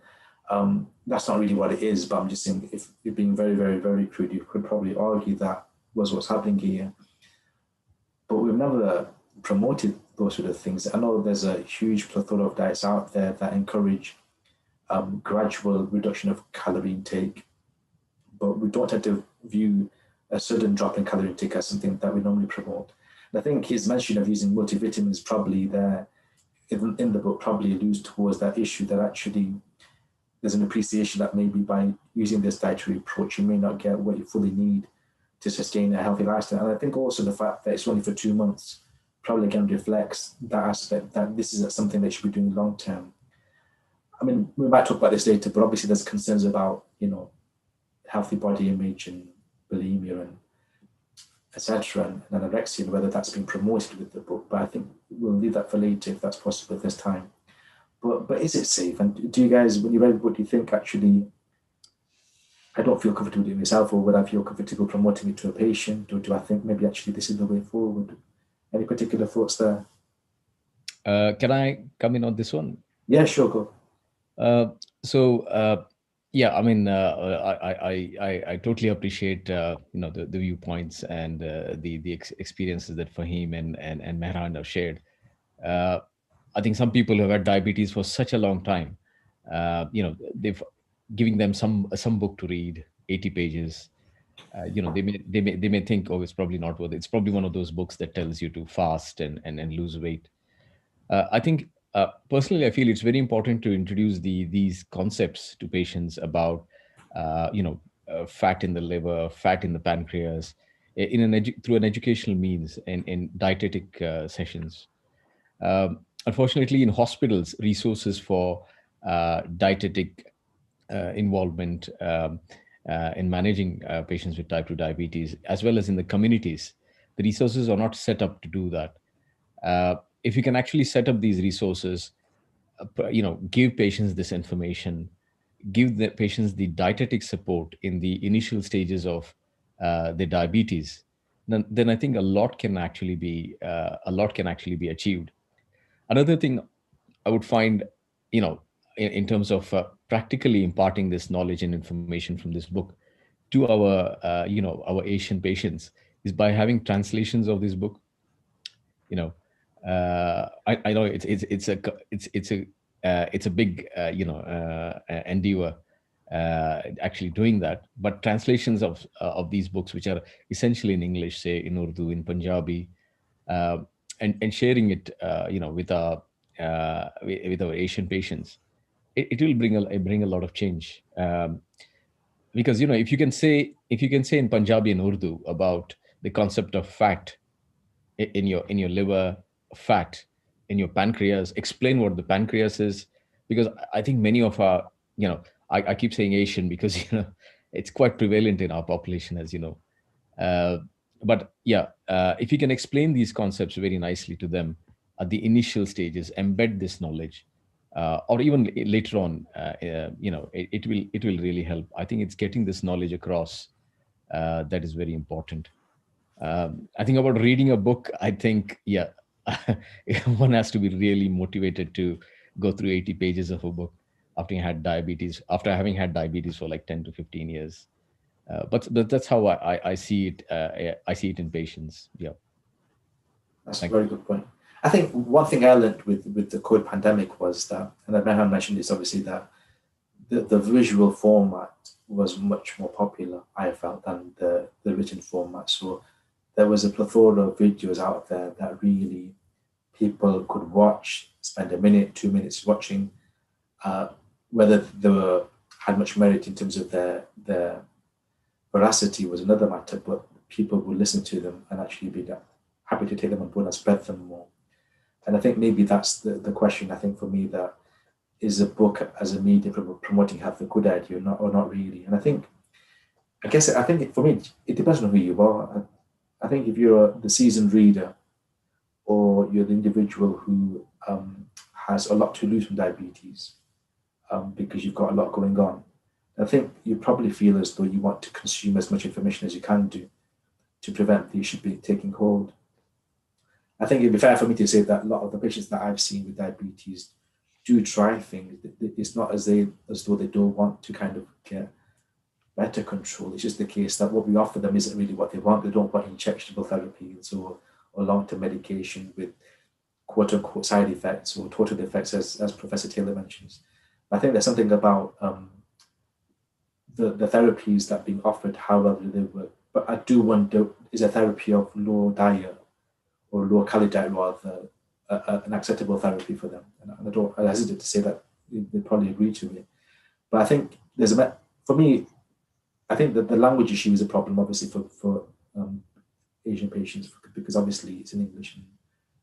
That's not really what it is, but I'm just saying, if you're being very, very, very crude, you could probably argue that was what's happening here. But we've never promoted those sort of things. I know there's a huge plethora of diets out there that encourage gradual reduction of calorie intake, but we don't have to view a sudden drop in calorie intake as something that we normally promote. And I think his mention of using multivitamins probably there in the book probably alludes towards that issue, that actually there's an appreciation that maybe by using this dietary approach, you may not get what you fully need to sustain a healthy lifestyle. And I think also the fact that it's only for 2 months probably again reflects that aspect, that this is something they should be doing long term. I mean, we might talk about this later, but obviously there's concerns about, healthy body image and bulimia and etc. and anorexia, and whether that's been promoted with the book. But I think we'll leave that for later if that's possible this time. But is it safe? And do you guys, when you read the book, do you think actually, I don't feel comfortable doing it myself, or would I feel comfortable promoting it to a patient, or do I think maybe actually this is the way forward? Any particular thoughts there? Can I come in on this one? Yeah, sure, go. Yeah, I mean, I totally appreciate the viewpoints and the experiences that Fahim and Mehran have shared. I think some people who have had diabetes for such a long time, they've giving them some book to read, 80 pages. They may think, oh, it's probably not worth it. It's probably one of those books that tells you to fast and lose weight. I think personally, I feel it's very important to introduce these concepts to patients about fat in the liver, fat in the pancreas, through an educational means in dietetic sessions. Unfortunately, in hospitals, resources for dietetic involvement in managing patients with type 2 diabetes, as well as in the communities, the resources are not set up to do that. If you can actually set up these resources, give patients this information, give the patients the dietetic support in the initial stages of the diabetes, then I think a lot can actually be achieved. Another thing I would find, in terms of practically imparting this knowledge and information from this book to our Asian patients, is by having translations of this book. I know it's a big endeavor actually doing that, but translations of these books, which are essentially in English, say in Urdu, in Punjabi, and sharing it with our Asian patients, it will bring a lot of change, because if you can say in Punjabi and Urdu about the concept of fat in your liver, fat in your pancreas, explain what the pancreas is, because I think many of our, I keep saying Asian because it's quite prevalent in our population, as you know. But yeah, if you can explain these concepts very nicely to them at the initial stages, embed this knowledge, or even later on, it will really help. I think it's getting this knowledge across that is very important. I think about reading a book, I think, yeah, one has to be really motivated to go through 80 pages of a book after having had diabetes for like 10 to 15 years. But that's how I see it. I see it in patients. Yeah. That's a very good point. I think one thing I learned with the COVID pandemic was that, and Mehan mentioned this, obviously, that the visual format was much more popular, I felt, than the written format. So there was a plethora of videos out there that really people could watch, spend a minute, 2 minutes watching, whether they had much merit in terms of their veracity was another matter, but people would listen to them and actually be happy to take them on board and spread them more. And I think maybe that's the question, I think, for me, that is a book as a medium promoting health a good idea or not really. And I think for me, it depends on who you are. I think if you're the seasoned reader, or you're the individual who has a lot to lose from diabetes because you've got a lot going on, I think you probably feel as though you want to consume as much information as you can do to prevent the issue being taking hold. I think it'd be fair for me to say that a lot of the patients that I've seen with diabetes do try things. It's not as though they don't want to kind of get better control. It's just the case that what we offer them isn't really what they want. They don't want injectable therapies or long-term medication with quote-unquote side effects or total effects, as Professor Taylor mentions. I think there's something about the therapies that are being offered, how well they work. But I do wonder, is a therapy of low diet or low-calorie diet rather an acceptable therapy for them? And I hesitate to say that they probably agree to it. But I think for me, I think that the language issue is a problem, obviously, for Asian patients, because obviously it's in English, and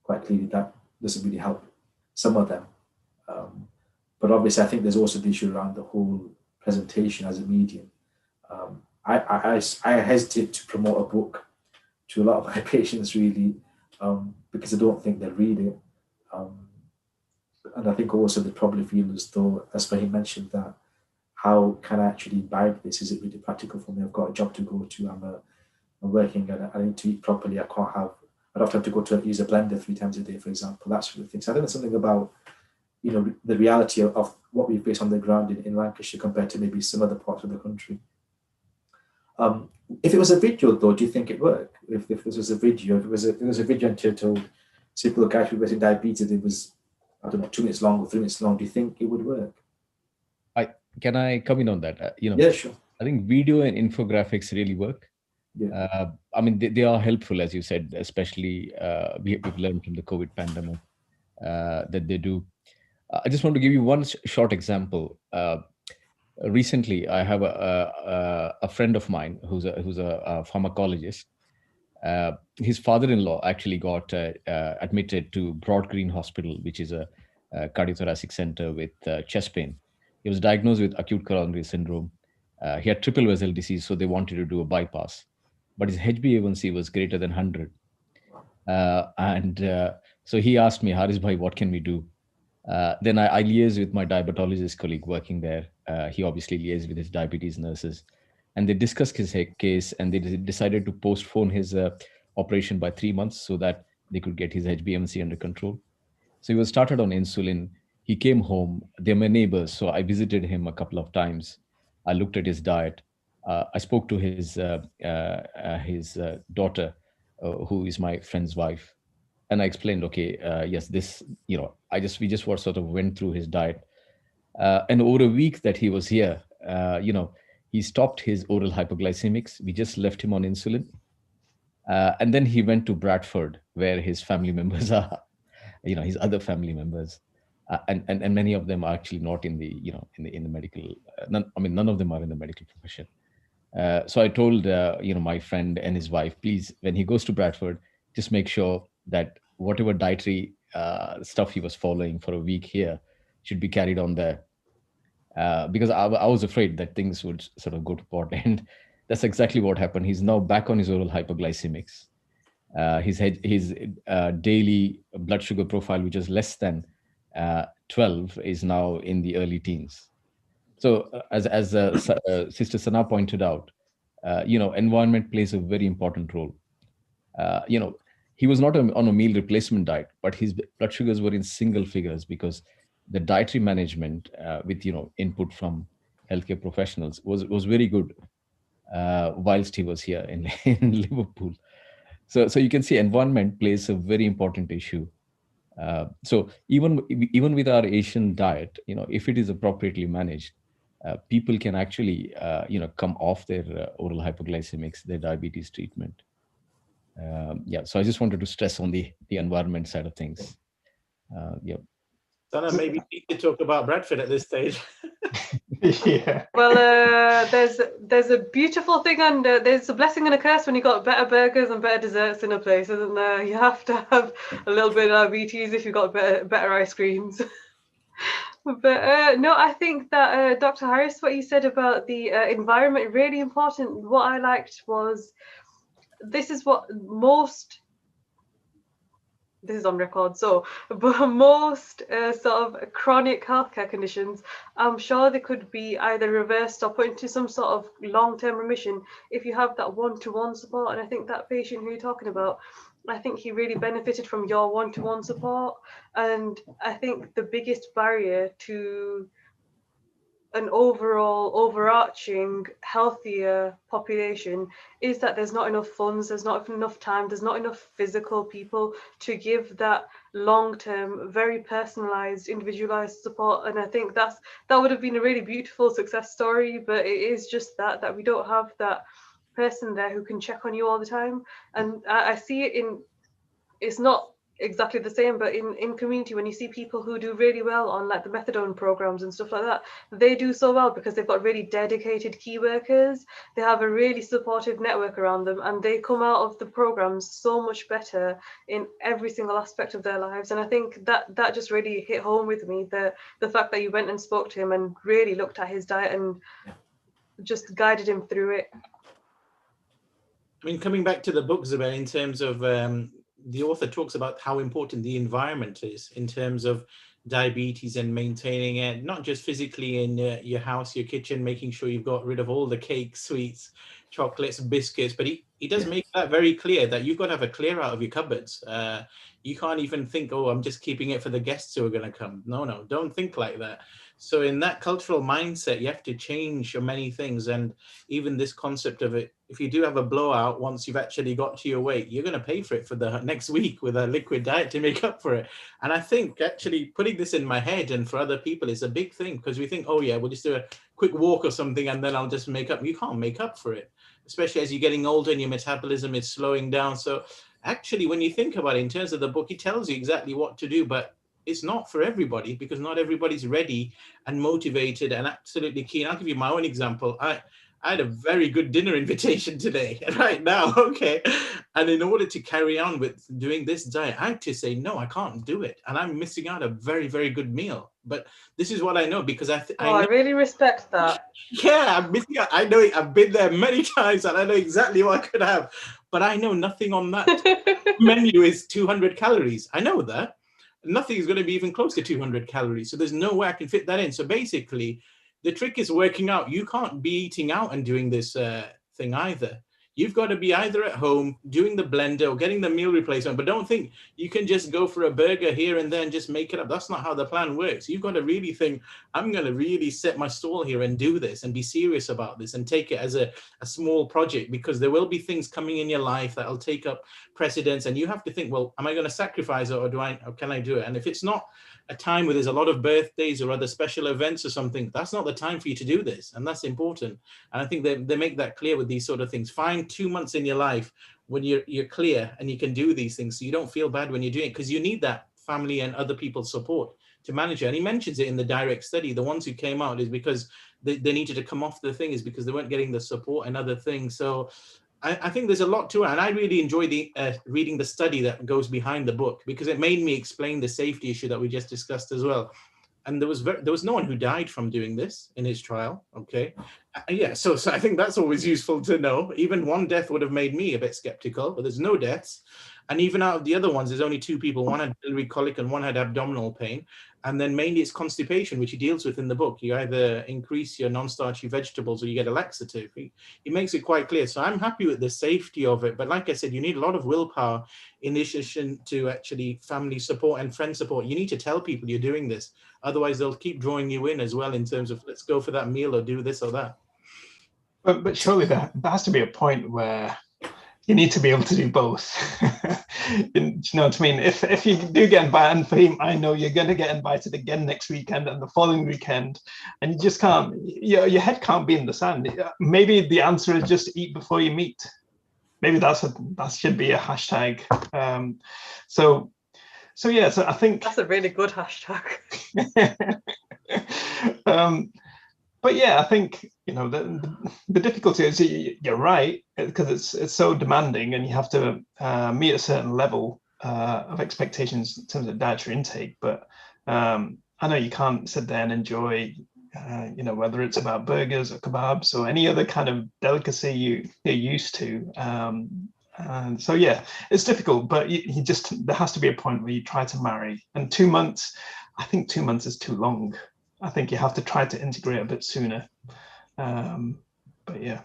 quite clearly that doesn't really help some of them. But obviously, I think there's also the issue around the whole presentation as a medium. I hesitate to promote a book to a lot of my patients, really, because I don't think they'll read it. And I think also they probably feel as though, as Fahim mentioned, that how can I actually imbibe this? Is it really practical for me? I've got a job to go to. I'm working, and I need to eat properly. I don't have to go to use a blender 3 times a day, for example, that sort of thing. So I think there's something about, the reality of what we face on the ground in Lancashire compared to maybe some other parts of the country. If it was a video, though, do you think it worked? If this was a video, if it was a video entitled "Simple Guide to Reversing Diabetes," it was, I don't know, 2 minutes long or 3 minutes long, do you think it would work? Can I come in on that? Yeah, sure. I think video and infographics really work. Yeah. I mean, they are helpful, as you said, especially we've learned from the COVID pandemic that they do. I just want to give you one short example. Recently, I have a friend of mine who's a pharmacologist. His father-in-law actually got admitted to Broad Green Hospital, which is a cardiothoracic center with chest pain. He was diagnosed with acute coronary syndrome. He had triple vessel disease, so they wanted to do a bypass. But his HbA1c was greater than 100. So he asked me, Haris bhai, what can we do? Then I liaised with my diabetologist colleague working there. He obviously liaised with his diabetes nurses. And they discussed his case, and they decided to postpone his operation by 3 months so that they could get his HbA1c under control. So he was started on insulin. He came home. They're my neighbors, so I visited him a couple of times. I looked at his diet. I spoke to his daughter, who is my friend's wife, and I explained, okay, yes, this, we just sort of went through his diet, and over a week that he was here, he stopped his oral hypoglycemics. We just left him on insulin, and then he went to Bradford, where his family members are. His other family members, and many of them are actually not in the in the medical. None of them are in the medical profession. So I told my friend and his wife, please, when he goes to Bradford, just make sure that whatever dietary stuff he was following for a week here should be carried on there, because I was afraid that things would sort of go to pot, and that's exactly what happened. He's now back on his oral hypoglycemics. His daily blood sugar profile, which is less than 12, is now in the early teens. So as Sister Sana pointed out, environment plays a very important role. He was not on a meal replacement diet, but his blood sugars were in single figures because the dietary management with input from healthcare professionals was very good whilst he was here in Liverpool. So you can see environment plays a very important issue. So even with our Asian diet, if it is appropriately managed, people can actually come off their oral hypoglycemics, their diabetes treatment. So I just wanted to stress on the environment side of things. Sana, maybe we could talk about Bradford at this stage. Yeah. Well, there's a beautiful thing, and there's a blessing and a curse when you got better burgers and better desserts in a place, isn't there? You have to have a little bit of diabetes if you've got better ice creams. But no, I think that Dr. Haris, what you said about the environment, really important. What I liked was, this is on record, but most sort of chronic healthcare conditions, I'm sure they could be either reversed or put into some sort of long-term remission if you have that one-to-one support. And I think that patient who you're talking about, I think he really benefited from your one-to-one support. And I think the biggest barrier to an overarching healthier population is that there's not enough funds, there's not enough time, there's not enough physical people to give that long-term, very personalized, individualized support. And I think that would have been a really beautiful success story, but it is just that we don't have that person there who can check on you all the time. And I see it in, it's not exactly the same, but in community, when you see people who do really well on like the methadone programs and stuff like that, they do so well because they've got really dedicated key workers. They have a really supportive network around them, and they come out of the programs so much better in every single aspect of their lives. And I think that just really hit home with me, the fact that you went and spoke to him and really looked at his diet and just guided him through it. I mean, coming back to the book, Zubair, in terms of the author talks about how important the environment is in terms of diabetes and maintaining it, not just physically in your house, your kitchen, making sure you've got rid of all the cakes, sweets, chocolates, biscuits. But he does make that very clear that you've got to have a clear out of your cupboards. You can't even think, oh, I'm just keeping it for the guests who are going to come. No, don't think like that. So in that cultural mindset, you have to change many things. And even this concept of it, if you do have a blowout, once you've actually got to your weight, you're going to pay for it for the next week with a liquid diet to make up for it. And I think actually putting this in my head and for other people is a big thing, because we think, oh yeah, we'll just do a quick walk or something and then I'll just make up. You can't make up for it, especially as you're getting older and your metabolism is slowing down. So actually, when you think about it, in terms of the book, it tells you exactly what to do, but it's not for everybody, because not everybody's ready and motivated and absolutely keen. I'll give you my own example. I had a very good dinner invitation today, right now, okay? And in order to carry on with doing this diet, I had to say, no, I can't do it. And I'm missing out a very, very good meal. But this is what I know, because I really respect that. Yeah, I'm missing out. I know it. I've been there many times and I know exactly what I could have. But I know nothing on that menu is 200 calories. I know that. Nothing is going to be even close to 200 calories. So there's no way I can fit that in. So basically, the trick is working out. You can't be eating out and doing this thing either. You've got to be either at home doing the blender or getting the meal replacement. But don't think you can just go for a burger here and there and just make it up. That's not how the plan works. You've got to really think, I'm going to really set my stall here and do this and be serious about this and take it as a small project, because there will be things coming in your life that will take up precedence. And you have to think, well, am I going to sacrifice it, or can I do it? And if it's not a time where there's a lot of birthdays or other special events or something, that's not the time for you to do this. And that's important. And I think they make that clear with these sort of things. Find 2 months in your life when you're clear and you can do these things, so you don't feel bad when you're doing it, because you need that family and other people's support to manage it. And he mentions it in the direct study. The ones who came out is because they needed to come off the thing, is because they weren't getting the support and other things. So I think there's a lot to it, and I really enjoy reading the study that goes behind the book, because it made me explain the safety issue that we just discussed as well. And there was no one who died from doing this in his trial. Okay, yeah. So I think that's always useful to know. Even one death would have made me a bit skeptical, but there's no deaths. And even out of the other ones, there's only 2 people. One had biliary colic and one had abdominal pain. And then mainly it's constipation, which he deals with in the book. You either increase your non-starchy vegetables or you get a laxative. He makes it quite clear. So I'm happy with the safety of it. But like I said, you need a lot of willpower in addition to actually family support and friend support. You need to tell people you're doing this. Otherwise, they'll keep drawing you in as well in terms of, let's go for that meal or do this or that. But surely there has to be a point where you need to be able to do both. You know what I mean? If you do get invited, and for him, I know you're going to get invited again next weekend and the following weekend, and you just can't, your head can't be in the sand. Maybe the answer is just eat before you meet. Maybe that should be a hashtag. So I think that's a really good hashtag. But yeah, I think, you know, the difficulty is you're right, because it's so demanding, and you have to meet a certain level of expectations in terms of dietary intake. But I know you can't sit there and enjoy, you know, whether it's about burgers or kebabs or any other kind of delicacy you're used to. And so yeah, it's difficult, but there has to be a point where you try to marry. And 2 months, I think 2 months is too long. I think you have to try to integrate a bit sooner. But yeah.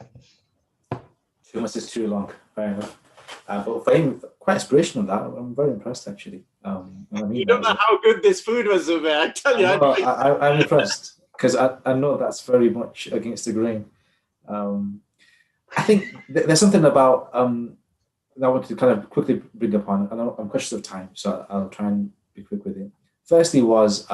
2 months is too long, fair enough. But for him, quite inspirational, that. I'm very impressed, actually. You don't know how good this food was, Zubair. I tell you. I'm impressed, because I know that's very much against the grain. I think there's something about that I want to kind of quickly bring upon, and I'm conscious of time, so I'll try and be quick with it. Firstly was,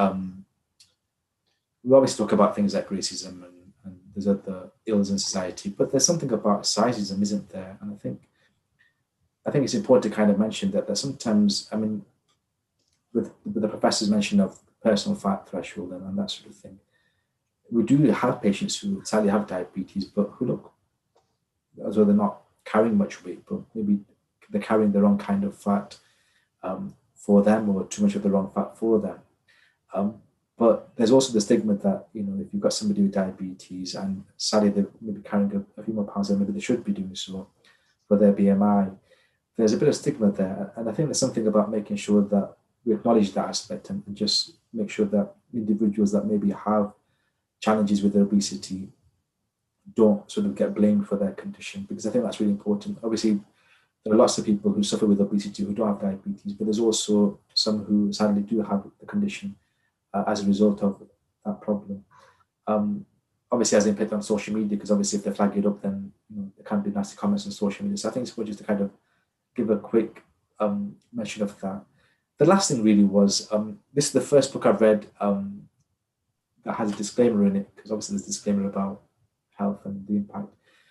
we always talk about things like racism and there's other ills in society, but there's something about sizeism, isn't there? And I think it's important to kind of mention that sometimes, I mean, with the professor's mention of personal fat threshold and that sort of thing, we do have patients who sadly have diabetes, but who look as though they're not carrying much weight, but maybe they're carrying the wrong kind of fat for them, or too much of the wrong fat for them. But there's also the stigma that, you know, if you've got somebody with diabetes and sadly they're maybe carrying a few more pounds than maybe they should be doing so for their BMI, there's a bit of stigma there. And I think there's something about making sure that we acknowledge that aspect and just make sure that individuals that maybe have challenges with their obesity don't sort of get blamed for their condition, because I think that's really important. Obviously, there are lots of people who suffer with obesity who don't have diabetes, but there's also some who sadly do have the condition as a result of that problem. Obviously, has an impact on social media, because obviously if they flag it up, then you know, there can be nasty comments on social media. So I think it's important just to kind of give a quick mention of that. The last thing really was, this is the first book I've read that has a disclaimer in it, because obviously there's a disclaimer about health and the impact.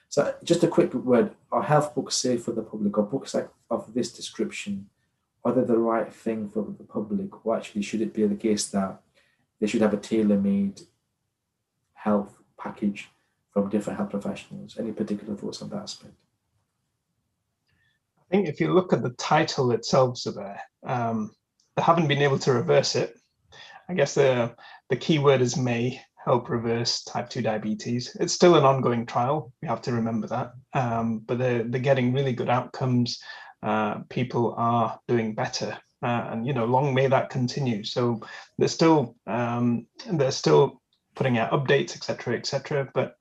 So just a quick word, are health books safe for the public, or books like of this description, are they the right thing for the public, or actually should it be the case that they should have a tailor-made health package from different health professionals? Any particular thoughts on that aspect? I think if you look at the title itself, Zubair, they haven't been able to reverse it. I guess the key word is may help reverse type 2 diabetes. It's still an ongoing trial. We have to remember that. But they're getting really good outcomes. People are doing better. And, you know, long may that continue. So they're still putting out updates, et cetera. But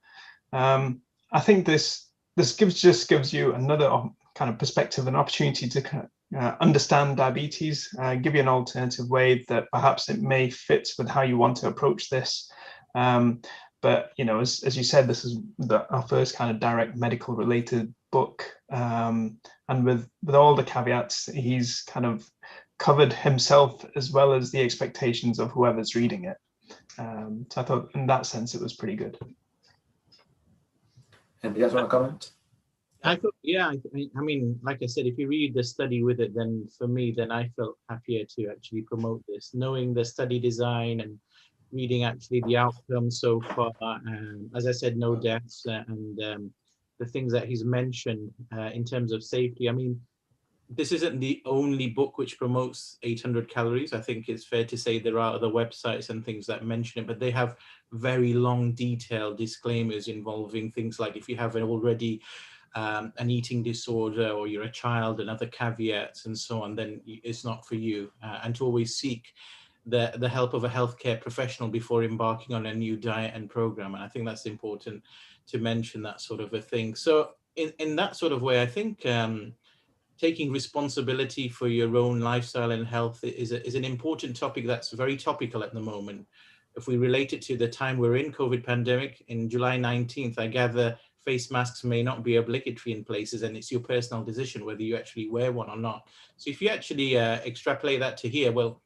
I think this gives you another kind of perspective and opportunity to understand diabetes, give you an alternative way that perhaps it may fit with how you want to approach this. But, you know, as you said, this is our first kind of direct medical related book. And with all the caveats, he's kind of covered himself as well as the expectations of whoever's reading it. So I thought in that sense, it was pretty good. And you guys want to comment? I thought, yeah, I mean, like I said, if you read the study with it, then for me, then I felt happier to actually promote this, knowing the study design and reading actually the outcomes so far. As I said, no deaths and the things that he's mentioned in terms of safety. I mean, this isn't the only book which promotes 800 calories. I think it's fair to say there are other websites and things that mention it, but they have very long, detailed disclaimers involving things like if you have already an eating disorder or you're a child and other caveats and so on, then it's not for you. And to always seek the help of a healthcare professional before embarking on a new diet and program. And I think that's important to mention, that sort of a thing. So in that sort of way, I think taking responsibility for your own lifestyle and health is an important topic that's very topical at the moment. If we relate it to the time we're in, COVID pandemic, in July 19th, I gather face masks may not be obligatory in places, and it's your personal decision whether you actually wear one or not. So if you actually extrapolate that to here, well,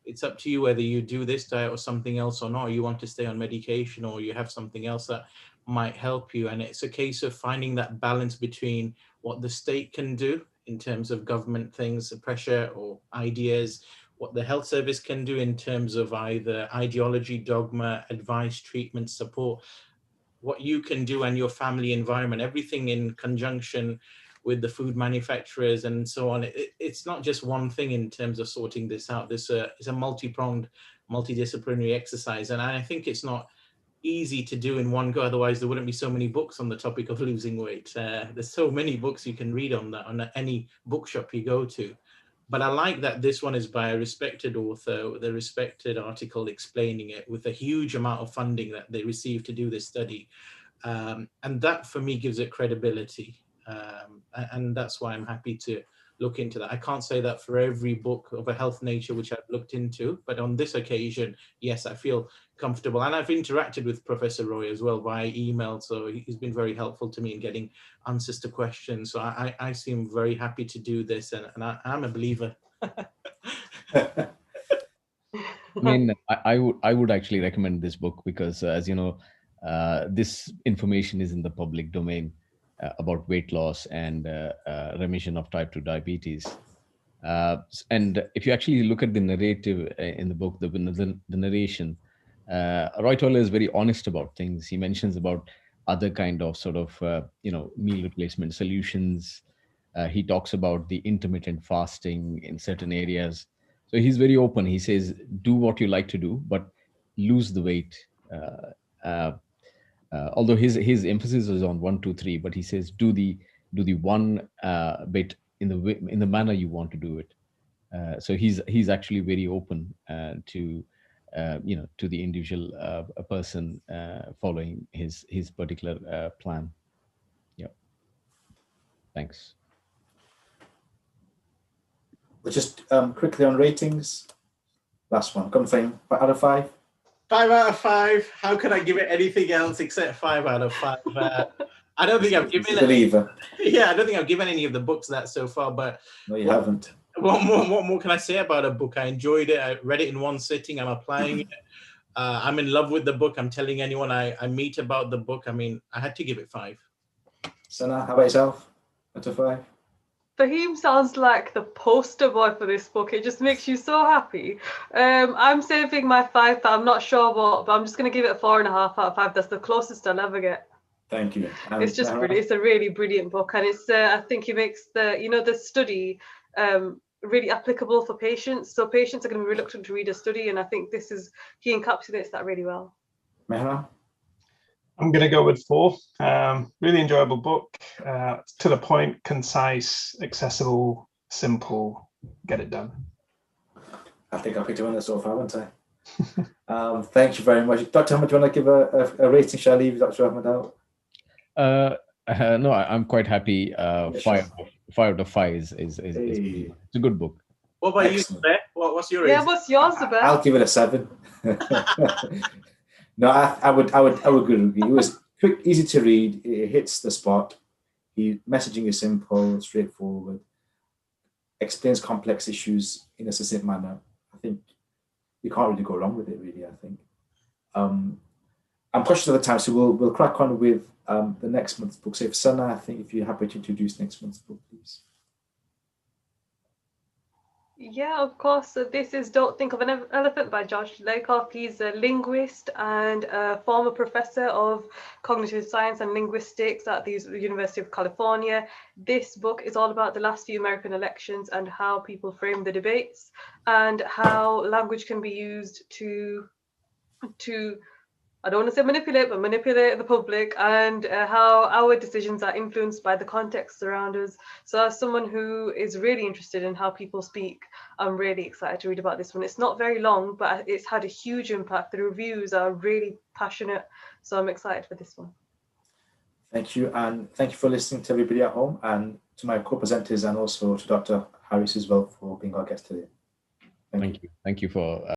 it's up to you whether you do this diet or something else or not, or you want to stay on medication, or you have something else that might help you. And it's a case of finding that balance between what the state can do in terms of government things, pressure or ideas, what the health service can do in terms of either ideology, dogma, advice, treatment, support, what you can do and your family environment, everything in conjunction with the food manufacturers and so on. It's not just one thing in terms of sorting this out. It's a multi-pronged, multidisciplinary exercise. And I think it's not easy to do in one go. Otherwise, there wouldn't be so many books on the topic of losing weight. There's so many books you can read on that, on any bookshop you go to. But I like that this one is by a respected author with a respected article explaining it, with a huge amount of funding that they received to do this study. And that for me gives it credibility. And that's why I'm happy to look into that. I can't say that for every book of a health nature which I've looked into, but on this occasion, yes, I feel comfortable. And I've interacted with Professor Roy as well via email, so he's been very helpful to me in getting answers to questions. So I seem very happy to do this, and I'm a believer. I mean, I would actually recommend this book because, as you know, this information is in the public domain about weight loss and remission of type 2 diabetes. And if you actually look at the narrative in the book, the narration, Roy Toller is very honest about things. He mentions about other kind of sort of meal replacement solutions. He talks about the intermittent fasting in certain areas. So he's very open. He says, do what you like to do, but lose the weight. Although his emphasis is on 1, 2, 3, but he says do the one bit in the manner you want to do it. So he's actually very open to to the individual person following his particular plan. Yeah. Thanks. But just quickly on ratings. Last one. Come Fame. Out of 5. 5 out of 5. How could I give it anything else except 5 out of 5? I don't think I've given believer. Yeah, I don't think I've given any of the books that so far. But no, you haven't. What more can I say about a book? I enjoyed it. I read it in one sitting. I'm applying it. I'm in love with the book. I'm telling anyone I meet about the book. I mean, I had to give it 5. Sana, how about yourself? Out of 5. Fahim sounds like the poster boy for this book. It just makes you so happy. I'm saving my 5 that I'm not sure what, but I'm just going to give it a 4.5 out of 5. That's the closest I'll ever get. Thank you. It's just brilliant. It's a really brilliant book, and it's I think it makes the study really applicable for patients. So patients are going to be reluctant to read a study, and I think he encapsulates that really well. Mehran? I'm going to go with 4. Really enjoyable book, to the point, concise, accessible, simple. Get it done. I think I picked a winner so far, haven't I? Thank you very much. Dr. Ahmed, do you want to give a rating? Shall I leave Dr. Ahmed out? No, I'm quite happy. 5 out of 5 is it's a good book. What about you, Zubair? What's your rating? Yeah, what's yours, Zubair? I'll give it a 7. No, I would agree with you. It was quick, easy to read. It hits the spot. Messaging is simple, straightforward. Explains complex issues in a succinct manner. I think you can't really go wrong with it. Really, I think. I'm conscious of the time, so we'll crack on with the next month's book. So, if Sana, I think if you're happy to introduce next month's book, please. Yeah, of course. So this is Don't Think of an Elephant by Josh Lakoff. He's a linguist and a former professor of cognitive science and linguistics at the University of California. This book is all about the last few American elections and how people frame the debates and how language can be used to I don't want to say manipulate, but manipulate the public, and how our decisions are influenced by the context around us. So as someone who is really interested in how people speak, I'm really excited to read about this one. It's not very long, but it's had a huge impact. The reviews are really passionate, so I'm excited for this one. Thank you, and thank you for listening to everybody at home, and to my co-presenters, and also to Dr. Haris as well for being our guest today. Thank you. Thank you for